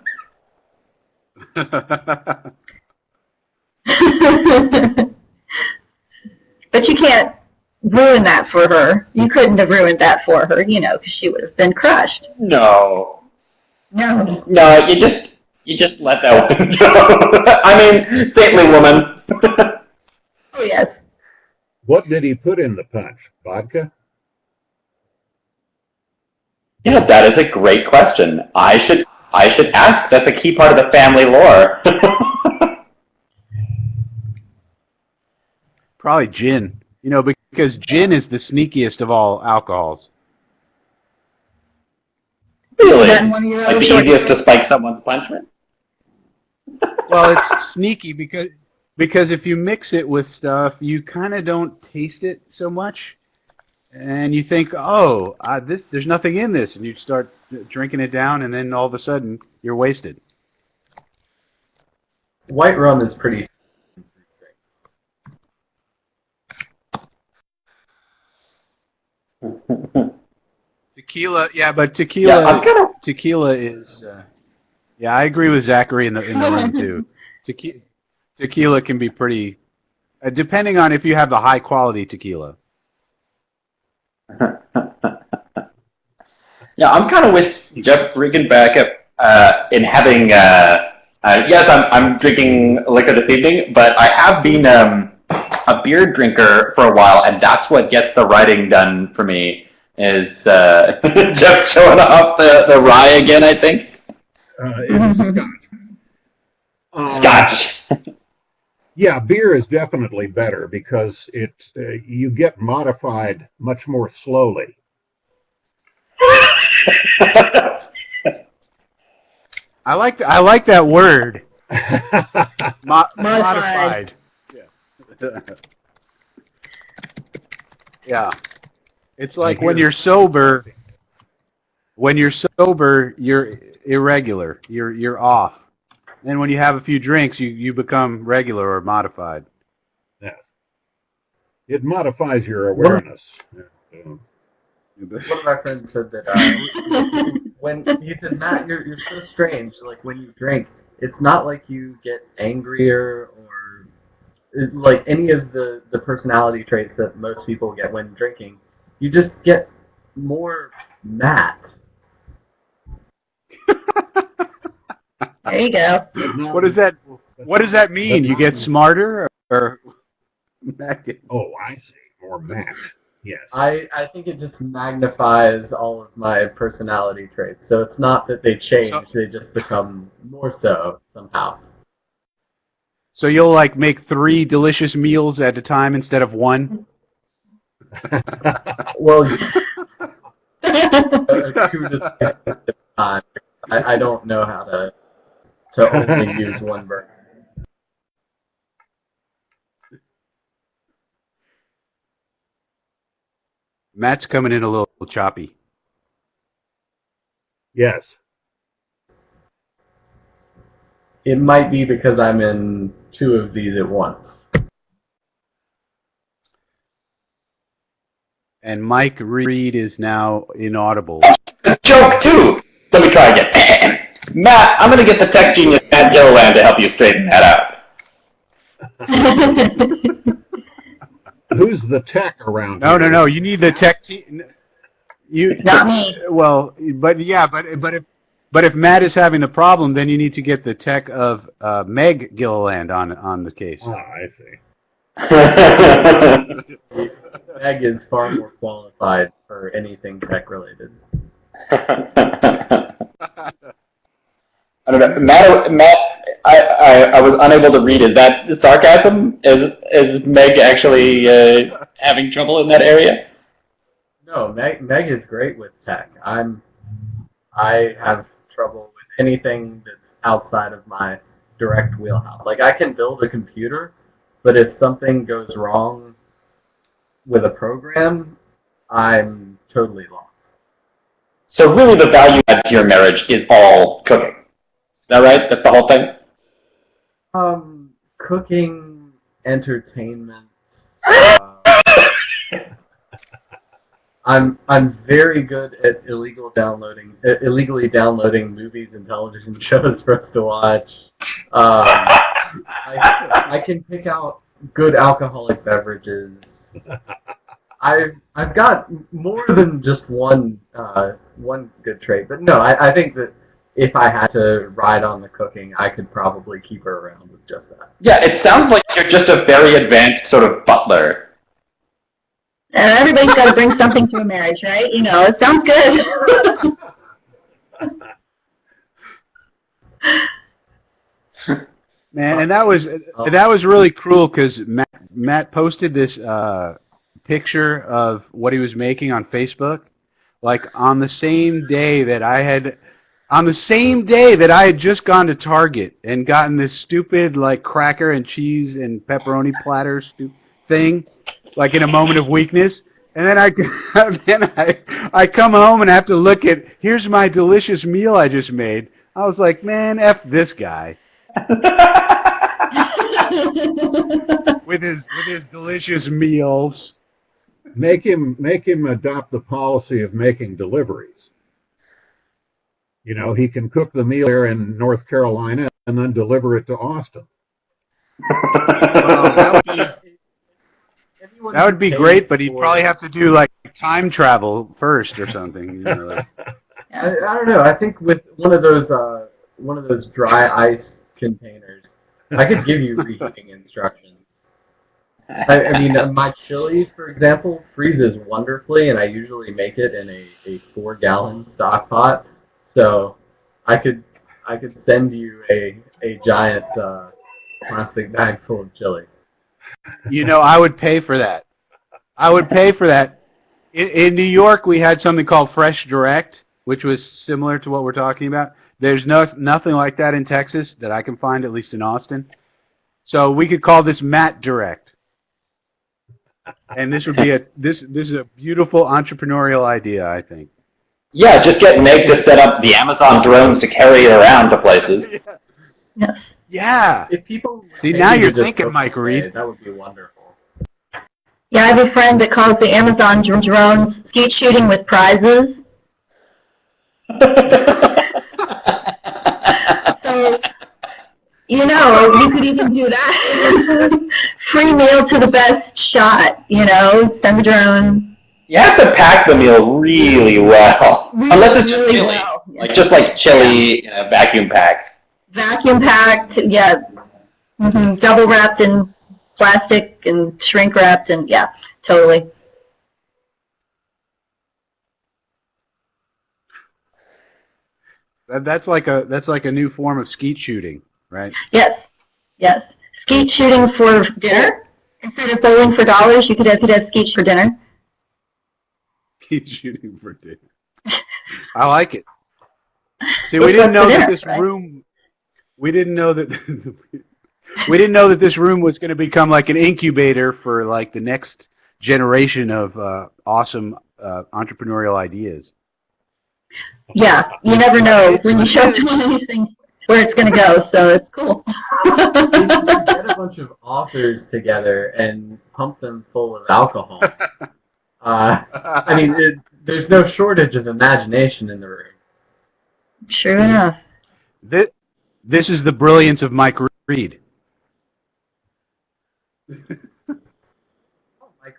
But you can't ruin that for her. You couldn't have ruined that for her, because she would have been crushed. No, No. you just let that one go. I mean, saintly woman. Oh yes. What did he put in the punch? Vodka? Yeah, that is a great question. I should ask. That's a key part of the family lore. Probably gin. Because gin is the sneakiest of all alcohols. Really? Is that one of your Like other the short easiest to stories? spike someone's punch with? Well, it's sneaky because if you mix it with stuff, you kind of don't taste it so much, and you think, there's nothing in this, and you start drinking it down, and then all of a sudden you're wasted. White rum is pretty. Tequila, yeah, but tequila, Yeah, I'm gonna. tequila is. Yeah, I agree with Zachary in the room too. Tequila can be pretty, depending on if you have the high quality tequila. Yeah, I'm kind of with Jeff Riggenback in having. Yes, I'm drinking liquor this evening, but I have been a beer drinker for a while, and that's what gets the writing done for me. Is Jeff showing off the rye again? I think. It's Scotch. Scotch. Yeah, beer is definitely better because you get modified much more slowly. I like that word. Modified. Yeah. Yeah. It's like when you're sober. When you're sober, you're irregular. You're off. And when you have a few drinks, you become regular or modified. Yes. It modifies your awareness. One of my friends said that when he said, Matt, you're so strange. Like when you drink, it's not like you get angrier or like any of the personality traits that most people get when drinking. You just get more Matt. There you go. What does that mean? You get smarter or Oh, I see. More Matt. Yes. I think it just magnifies all of my personality traits. So it's not that they change, they just become more so somehow. So you'll like make 3 delicious meals at a time instead of 1? Well, 2 to 3 at a time. I don't know how to only use one burger. Matt's coming in a little choppy. Yes. It might be because I'm in 2 of these at once. And Mike Reed is now inaudible. Joke too. Let me try again. Matt, I'm going to get the tech genius Matt Gilliland to help you straighten that out. Who's the tech around No, here? no. You need the tech team. Not me. Well, but if Matt is having the problem, then you need to get the tech of Meg Gilliland on the case. Ah, I see. Meg is far more qualified for anything tech related. I don't know. Matt, I was unable to read. Is that sarcasm? Is Meg actually having trouble in that area? No, Meg is great with tech. I have trouble with anything that's outside of my direct wheelhouse. Like I can build a computer, but if something goes wrong with a program, I'm totally lost. So really the value add to your marriage is all cooking. Is that right? That's the whole thing? Cooking, entertainment. I'm very good at illegally downloading movies and television shows for us to watch. I can pick out good alcoholic beverages. I've got more than just one good trait, but no, I think that if I had to ride on the cooking, I could probably keep her around with just that. Yeah, it sounds like you're just a very advanced sort of butler. And everybody's got to bring something to a marriage, right? You know, it sounds good. Man, and that was really cruel because Matt posted this picture of what he was making on Facebook, like on the same day that I had just gone to Target and gotten this stupid like cracker and cheese and pepperoni platter thing, like in a moment of weakness. And then I come home and I have to look at, here's my delicious meal I just made. I was like, man, F this guy. with his delicious meals. Make him adopt the policy of making deliveries. You know, he can cook the meal there in North Carolina and then deliver it to Austin. Well, that would be great, but he'd probably have to do like time travel first or something. You know, like. I don't know. I think with one of those dry ice containers, I could give you reheating instructions. I mean, my chili, for example, freezes wonderfully, and I usually make it in a 4-gallon stock pot. So I could send you a giant plastic bag full of chili. You know, I would pay for that. I would pay for that. In New York, we had something called Fresh Direct, which was similar to what we're talking about. There's nothing like that in Texas that I can find, at least in Austin. So we could call this Matt Direct. And this would be this is a beautiful entrepreneurial idea, I think. Yeah, just get Meg to set up the Amazon drones to carry it around to places. Yes. Yeah. If people See, now you're thinking, Mike Reed. That would be wonderful. Yeah, I have a friend that calls the Amazon drones skeet shooting with prizes. So, you know, you could even do that. Free meal to the best shot, you know, send the drone. You have to pack the meal really well. Unless it's just Really chili. well. Like just like chili, vacuum pack. Vacuum packed, yeah. Double wrapped in plastic and shrink wrapped, and yeah, totally. That's like a new form of skeet shooting, right? Yes, yes. Skeet shooting for dinner instead of bowling for dollars. You could have skeet for dinner. Skeet shooting for dinner. I like it. See, we didn't know that this room. We didn't know that. We didn't know that this room was going to become like an incubator for like the next generation of awesome entrepreneurial ideas. Yeah, you never know when you show up to one of these things where it's going to go, so it's cool. Get a bunch of authors together and pump them full of alcohol. I mean, there's no shortage of imagination in the room. True enough. This is the brilliance of Mike Reed. Mike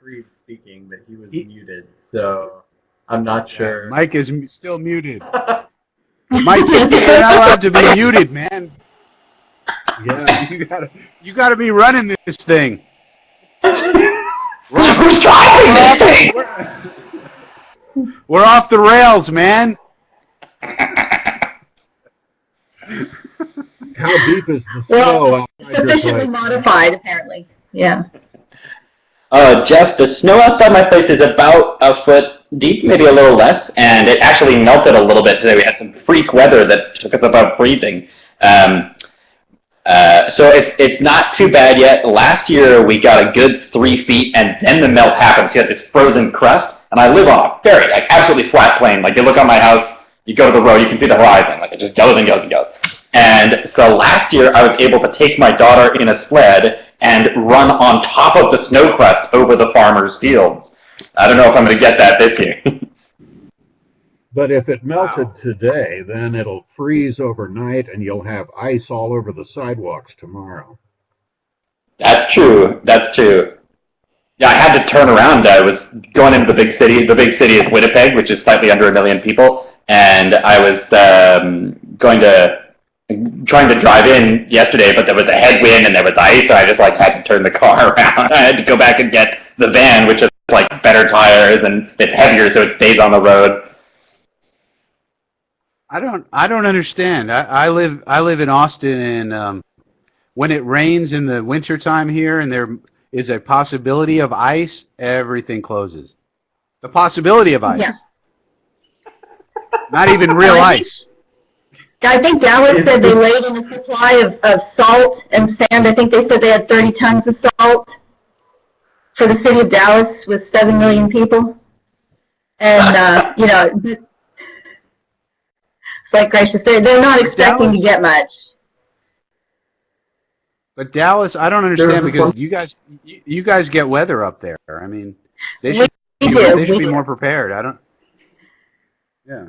Reed speaking, but he was muted, so I'm not sure. Mike is still muted. Mike, you're not allowed to be muted, man. Yeah. You gotta be running this thing. Who's driving this thing? We're off the rails, man. How deep is the snow Well, outside your sufficiently place? modified, apparently. Yeah. Jeff, the snow outside my place is about a foot deep, maybe a little less, and it actually melted a little bit today. We had some freak weather that took us above freezing. So it's not too bad yet. Last year we got a good 3 feet, and then the melt happened. So you had this frozen crust, and I live on a very, like, absolutely flat plain. Like, you look on my house, you go to the road, you can see the horizon. Like, it just goes and goes and goes. And so last year I was able to take my daughter in a sled and run on top of the snow crust over the farmer's fields. I don't know if I'm going to get that this year. But if it melted today, then it'll freeze overnight and you'll have ice all over the sidewalks tomorrow. That's true. That's true. Yeah, I had to turn around. I was going into the big city. The big city is Winnipeg, which is slightly under 1 million people. And I was trying to drive in yesterday, but there was a headwind and there was ice, so I just like had to turn the car around. I had to go back and get the van, which is like better tires and it's heavier, so it stays on the road. I don't understand. I live in Austin, and when it rains in the wintertime here and there is a possibility of ice, everything closes. The possibility of ice. Yeah. Not even real ice. I think Dallas said they laid in a supply of salt and sand. I think they said they had 30 tons of salt for the city of Dallas with 7 million people. And, you know, it's like, gracious, they're not expecting to get much. But Dallas, I don't understand because you guys get weather up there. I mean, they should be more prepared. I don't. Yeah.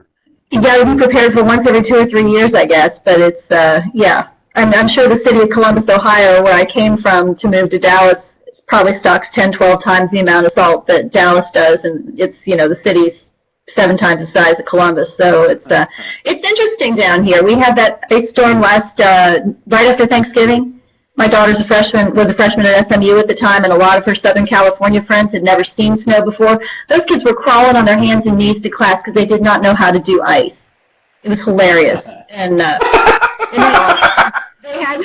You got to be prepared for once every 2 or 3 years, I guess. But it's yeah. I'm sure the city of Columbus, Ohio, where I came from to move to Dallas, probably stocks 10, 12 times the amount of salt that Dallas does, and it's, you know, the city's 7 times the size of Columbus. So it's interesting down here. We had that ice storm last right after Thanksgiving. My daughter's was a freshman at SMU at the time, and a lot of her Southern California friends had never seen snow before. Those kids were crawling on their hands and knees to class because they did not know how to do they had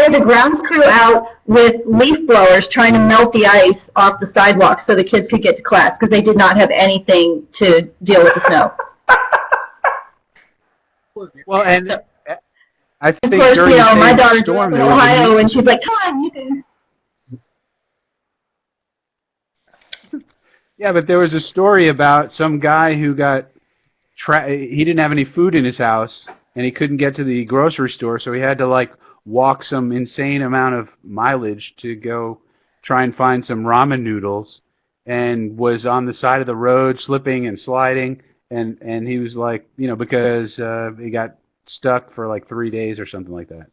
They had the grounds crew out with leaf blowers trying to melt the ice off the sidewalks so the kids could get to class because they did not have anything to deal with the snow. Well, and I think Of course, during the my same daughter storm, grew there up in was Ohio, and she's like, "Come on, you can." Yeah, but there was a story about some guy who got he didn't have any food in his house, and he couldn't get to the grocery store, so he had to like walk some insane amount of mileage to go try and find some ramen noodles, and was on the side of the road slipping and sliding, and he was like, because he got stuck for like 3 days or something like that.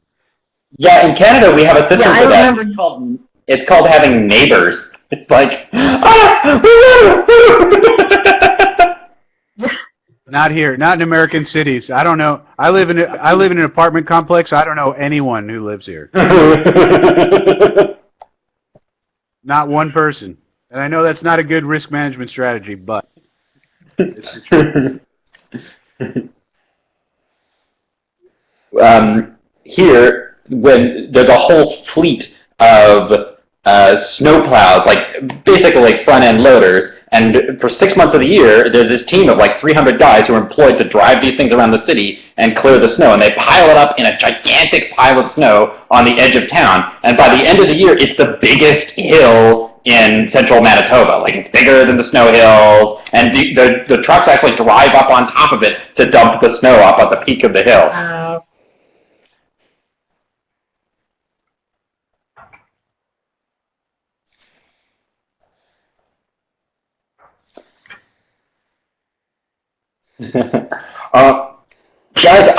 Yeah, in Canada we have a system Yeah, for I that. remember. It's called having neighbors. It's like, Not here, not in American cities. I don't know. I live in an apartment complex. I don't know anyone who lives here. Not one person. And I know that's not a good risk management strategy, but it's the truth. Here, when there's a whole fleet of snowplows, like basically like front-end loaders, and for 6 months of the year, there's this team of like 300 guys who are employed to drive these things around the city and clear the snow, and they pile it up in a gigantic pile of snow on the edge of town, and by the end of the year, it's the biggest hill in central Manitoba. Like, it's bigger than the snow hills, and the trucks actually drive up on top of it to dump the snow up at the peak of the hill. Guys,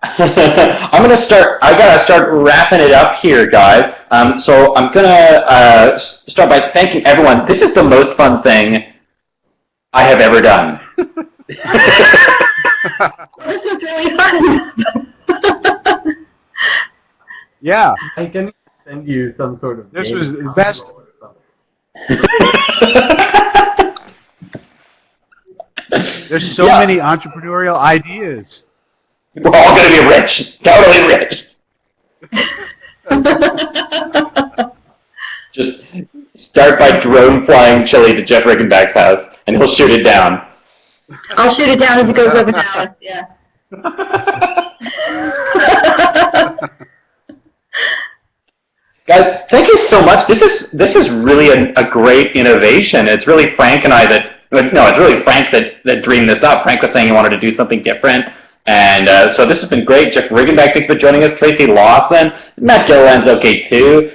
I'm gonna start. I gotta start wrapping it up here, guys. So I'm gonna start by thanking everyone. This is the most fun thing I have ever done. This was really fun. Yeah. I can send you some sort of. This game was the console best. or something. There's so many entrepreneurial ideas. We're all gonna be rich, totally rich. Just start by drone flying chili to Jeff Rickenback's house, and he'll shoot it down. I'll shoot it down as it goes over Dallas. Yeah. Guys, thank you so much. This is really a great innovation. It's really Frank and I it's really Frank that dreamed this up. Frank was saying he wanted to do something different. And so this has been great. Jeff Riggenback, thanks for joining us. Tracy Lawson, Matt Gilliland's okay too.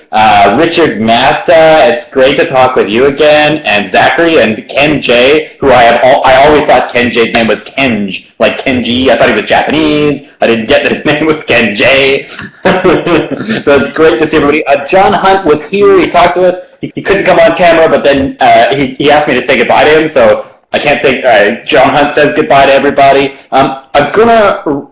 Richard Masta, it's great to talk with you again. And Zachary and Ken J, who I always thought Ken J's name was Kenj, like Kenji. I thought he was Japanese. I didn't get that his name was Ken J. So it's great to see everybody. John Hunt was here. He talked to us. He couldn't come on camera, but then he asked me to say goodbye to him. So I can't say John Hunt says goodbye to everybody. I'm going to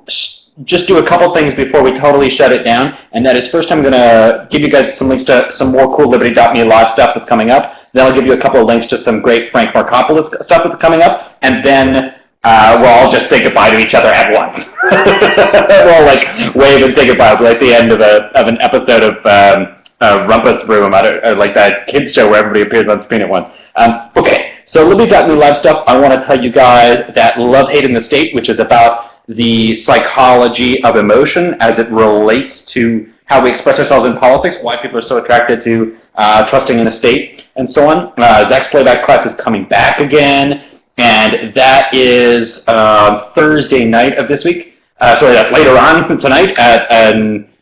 just do a couple things before we totally shut it down. And that is, first I'm going to give you guys some links to some more cool Liberty.me live stuff that's coming up. Then I'll give you a couple of links to some great Frank Markopoulos stuff that's coming up. And then we'll all just say goodbye to each other at once. We'll like wave and say goodbye, like the end of an episode of Rumpus Room, like that kids show where everybody appears on screen at once. Okay. So Libby.me live stuff, I want to tell you guys that Love, Hate in the State, which is about the psychology of emotion as it relates to how we express ourselves in politics, why people are so attracted to trusting in the state, and so on. Zach Slayback's class is coming back again, and that is Thursday night of this week. That's later on tonight at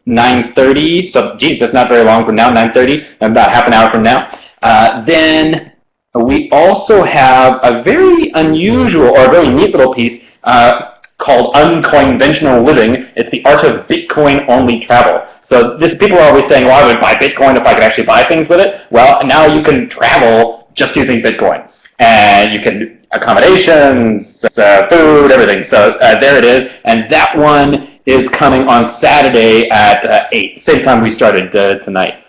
9:30. So, geez, that's not very long from now, 9:30, about half an hour from now. Then we also have a very unusual or a very neat little piece called Unconventional Living. It's the art of Bitcoin-only travel. So people are always saying, well, I would buy Bitcoin if I could actually buy things with it. Well, now you can travel just using Bitcoin. And you can, accommodations, food, everything. So there it is. And that one is coming on Saturday at 8, same time we started tonight.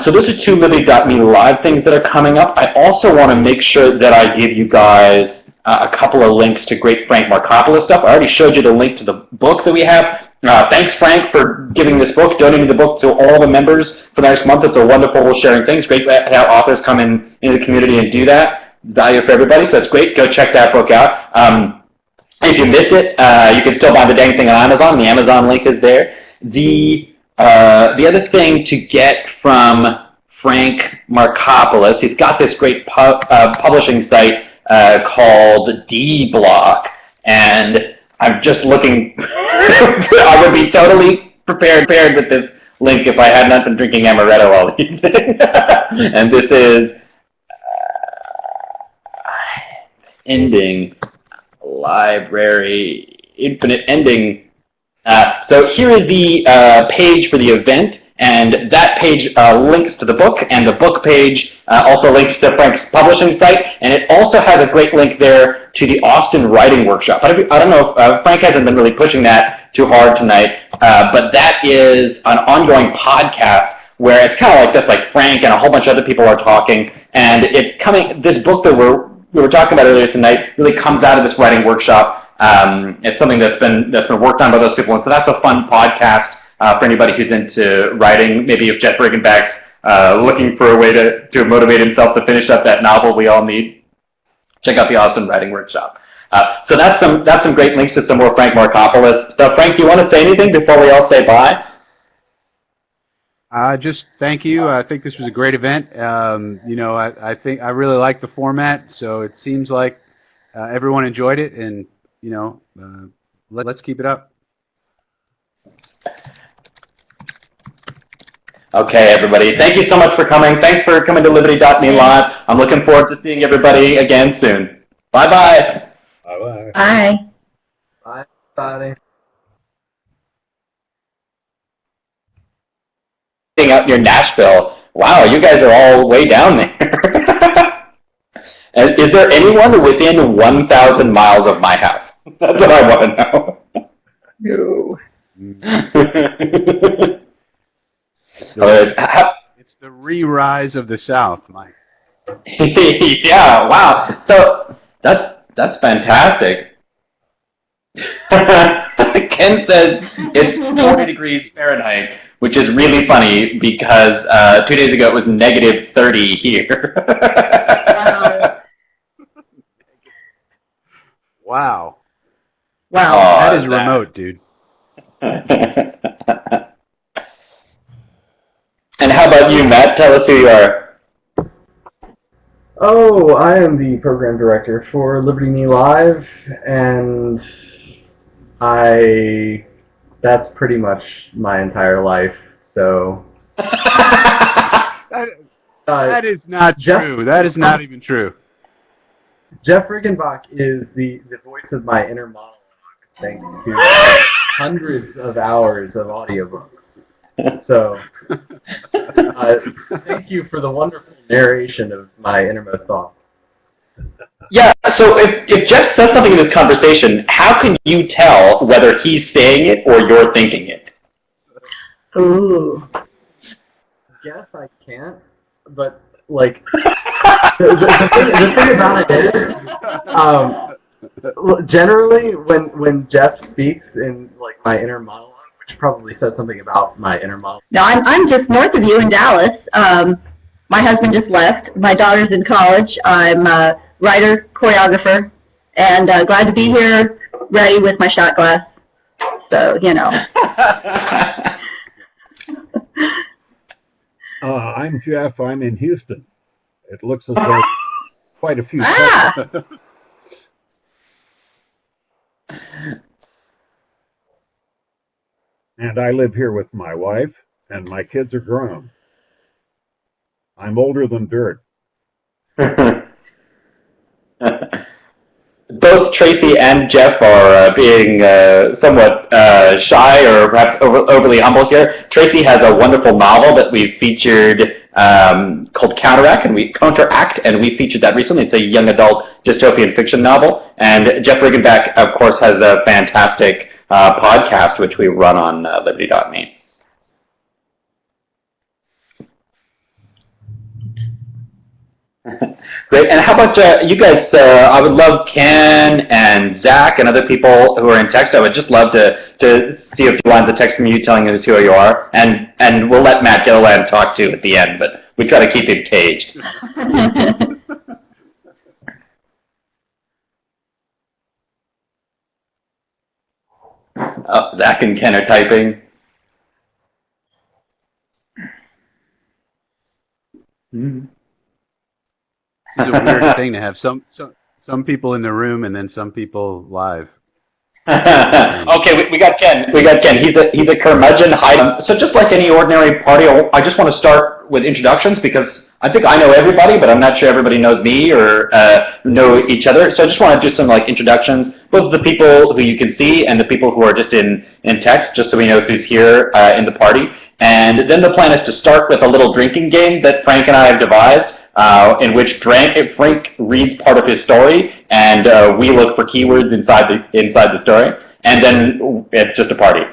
So those are two Libby.me live things that are coming up. I also want to make sure that I give you guys a couple of links to great Frank Markopoulos stuff. I already showed you the link to the book that we have. Thanks, Frank, for giving this book, donating the book to all the members for the next month. It's a wonderful sharing thing. It's great to have authors come into the community and do that. Value for everybody, so that's great. Go check that book out. If you miss it, you can still buy the dang thing on Amazon. The Amazon link is there. The other thing to get from Frank Markopolos, he's got this great publishing site called D-Block, and I'm just looking. I would be totally prepared with this link if I had not been drinking amaretto all evening. And this is ending library infinite ending. So here is the page for the event, and that page links to the book, and the book page also links to Frank's publishing site, and it also has a great link there to the Austin Writing Workshop. I don't know if Frank hasn't been really pushing that too hard tonight, but that is an ongoing podcast where it's kind of like this, like Frank and a whole bunch of other people are talking, and it's coming. This book that we were talking about earlier tonight really comes out of this writing workshop. It's something that's been worked on by those people, and so that's a fun podcast for anybody who's into writing. Maybe if Jeff Riggenbach's looking for a way to motivate himself to finish up that novel we all need, check out the Austin Writing Workshop. So that's some great links to some more Frank Markopolos stuff. Frank, do you want to say anything before we all say bye? Just thank you. I think this was a great event. I think I really like the format, so it seems like everyone enjoyed it, and let's keep it up. Okay, everybody. Thank you so much for coming. Thanks for coming to Liberty.me Live. I'm looking forward to seeing everybody again soon. Bye-bye. Bye-bye. Bye. Bye, everybody. Out near Nashville. Wow, you guys are all way down there. Is there anyone within 1,000 miles of my house? That's what I want to know. No. It's the re-rise of the South, Mike. Yeah, wow. So that's fantastic. Ken says it's 40 degrees Fahrenheit, which is really funny because 2 days ago it was negative 30 here. Wow. Wow. That is remote, dude. And how about you, Matt? Tell us who you are. Oh, I am the program director for Liberty Me Live, and that's pretty much my entire life, so... That is not true. That is not even true. Jeff Riggenbach is the voice of my inner monologue, thanks to hundreds of hours of audiobooks. So, thank you for the wonderful narration of my innermost thoughts. Yeah, so if Jeff says something in this conversation, how can you tell whether he's saying it or you're thinking it? Ooh. Yes, I can't, but, like, the thing about it is, generally, when Jeff speaks in, like, my inner monologue, which probably says something about my inner monologue. No, I'm just north of you in Dallas. My husband just left. My daughter's in college. I'm a writer, choreographer, and glad to be here, ready with my shot glass. So, I'm Jeff. I'm in Houston. It looks as though quite a few. And I live here with my wife, and my kids are grown. I'm older than dirt. Both Tracy and Jeff are being somewhat shy or perhaps overly humble here. Tracy has a wonderful novel that we featured called Counteract, and we featured that recently. It's a young adult dystopian fiction novel. And Jeff Riggenbach, of course, has a fantastic podcast which we run on Liberty.me. Great. And how about you guys? I would love Ken and Zach and other people who are in text. I would just love to see if you want the text from you telling us who you are. And we'll let Matt Gilliland talk too at the end, but we try to keep him caged. Oh, Zach and Ken are typing. Mm-hmm. It's a weird thing to have some people in the room and then some people live. Okay, we got Ken. We got Ken. He's a curmudgeon. So just like any ordinary party, I just want to start with introductions because I think I know everybody, but I'm not sure everybody knows me or know each other. So I just want to do some like introductions, both the people who you can see and the people who are just in text, just so we know who's here in the party. And then the plan is to start with a little drinking game that Frank and I have devised. In which Frank reads part of his story, and we look for keywords inside the story, and then it's just a party.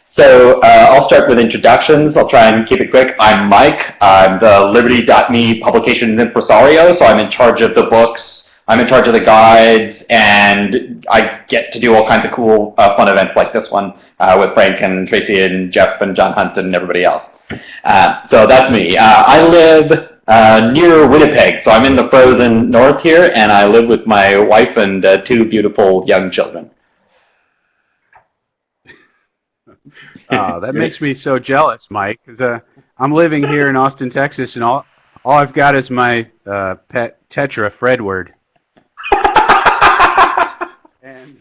So I'll start with introductions. I'll try and keep it quick. I'm Mike. I'm the Liberty.me publications impresario, so I'm in charge of the books. I'm in charge of the guides, and I get to do all kinds of cool, fun events like this one with Frank and Tracy and Jeff and John Hunt and everybody else. So that's me. I live near Winnipeg, so I'm in the frozen north here, and I live with my wife and two beautiful young children. That makes me so jealous, Mike, because I'm living here in Austin, Texas, and all I've got is my pet Tetra Fredward. And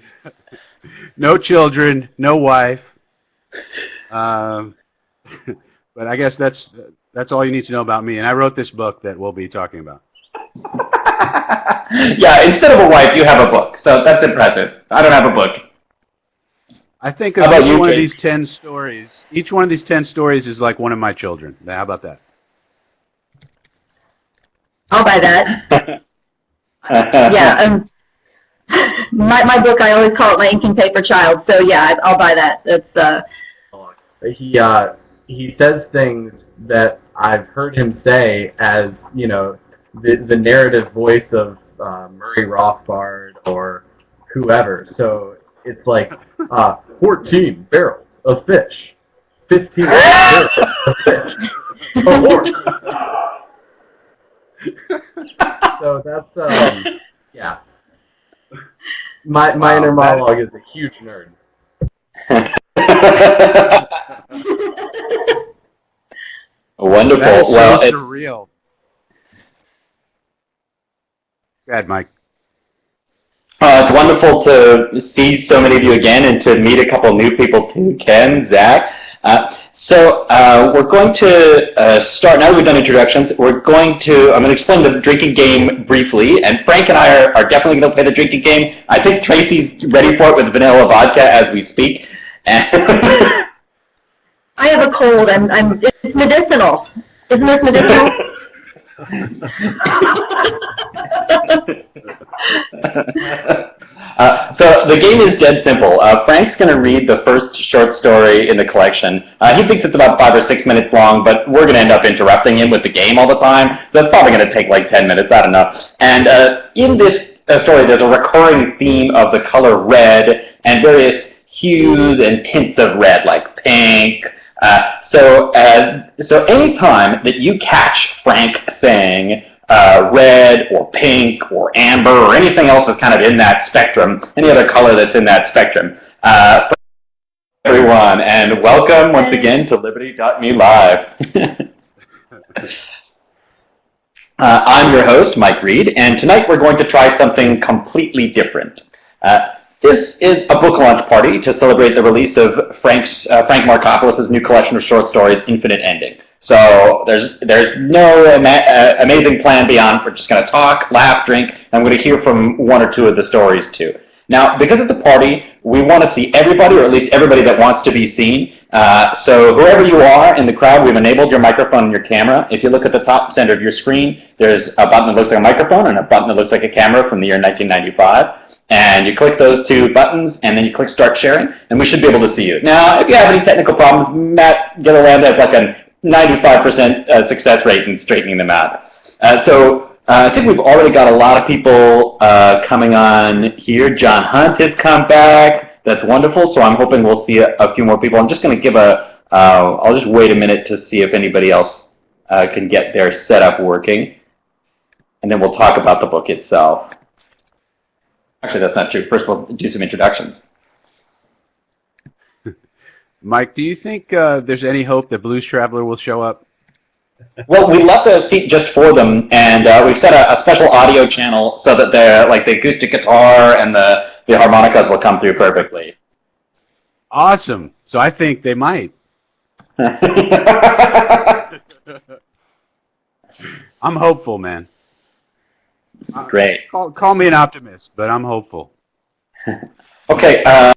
no children, no wife. But I guess that's all you need to know about me. And I wrote this book that we'll be talking about. Yeah, instead of a wife, you have a book. So that's impressive. I don't have a book. I think of each one of these 10 stories. Each one of these 10 stories is like one of my children. How about that? I'll buy that. Yeah. My book, I always call it my ink and paper child. So yeah, I'll buy that. That's He says things that I've heard him say as, you know, the narrative voice of Murray Rothbard or whoever. So it's like 14 barrels of fish, 15 barrels of fish, a horse. So that's yeah. My inner monologue is a huge nerd. Wonderful. That's well, so surreal. Go ahead, Mike. It's wonderful to see so many of you again and to meet a couple new people too, Ken, Zach. So we're going to start, now that we've done introductions, I'm going to explain the drinking game briefly, and Frank and I are definitely going to play the drinking game. I think Tracy's ready for it with vanilla vodka as we speak. I have a cold. It's medicinal. Isn't this medicinal? So the game is dead simple. Frank's going to read the first short story in the collection. He thinks it's about 5 or 6 minutes long, but we're going to end up interrupting him with the game all the time. So it's probably going to take like 10 minutes, I don't know. And in this story, there's a recurring theme of the color red and various hues and tints of red, like pink. So anytime that you catch Frank saying red or pink or amber or anything else that's kind of in that spectrum, any other color that's in that spectrum, everyone, and welcome once again to Liberty.me Live. I'm your host, Mike Reed, and tonight we're going to try something completely different. This is a book launch party to celebrate the release of Frank Markopolos' new collection of short stories, Infinite Ending. So there's no amazing plan beyond. We're just going to talk, laugh, drink, and I'm going to hear from one or two of the stories too. Now, because it's a party, we want to see everybody, or at least everybody that wants to be seen. So whoever you are in the crowd, we've enabled your microphone and your camera. If you look at the top center of your screen, there's a button that looks like a microphone and a button that looks like a camera from the year 1995. And you click those two buttons, and then you click Start Sharing, and we should be able to see you. Now, if you have any technical problems, Matt Gilliland has like a 95% success rate in straightening them out. So I think we've already got a lot of people coming on here. John Hunt has come back. That's wonderful. So I'm hoping we'll see a few more people. I'm just going to give I'll just wait a minute to see if anybody else can get their setup working. And then we'll talk about the book itself. Actually, that's not true. First, we'll do some introductions. Mike, do you think there's any hope that Blues Traveler will show up? Well, we left a seat just for them, and we've set a special audio channel so that the acoustic guitar and the harmonicas will come through perfectly. Awesome. So I think they might. I'm hopeful, man. Great. Call me an optimist, but I'm hopeful. Okay.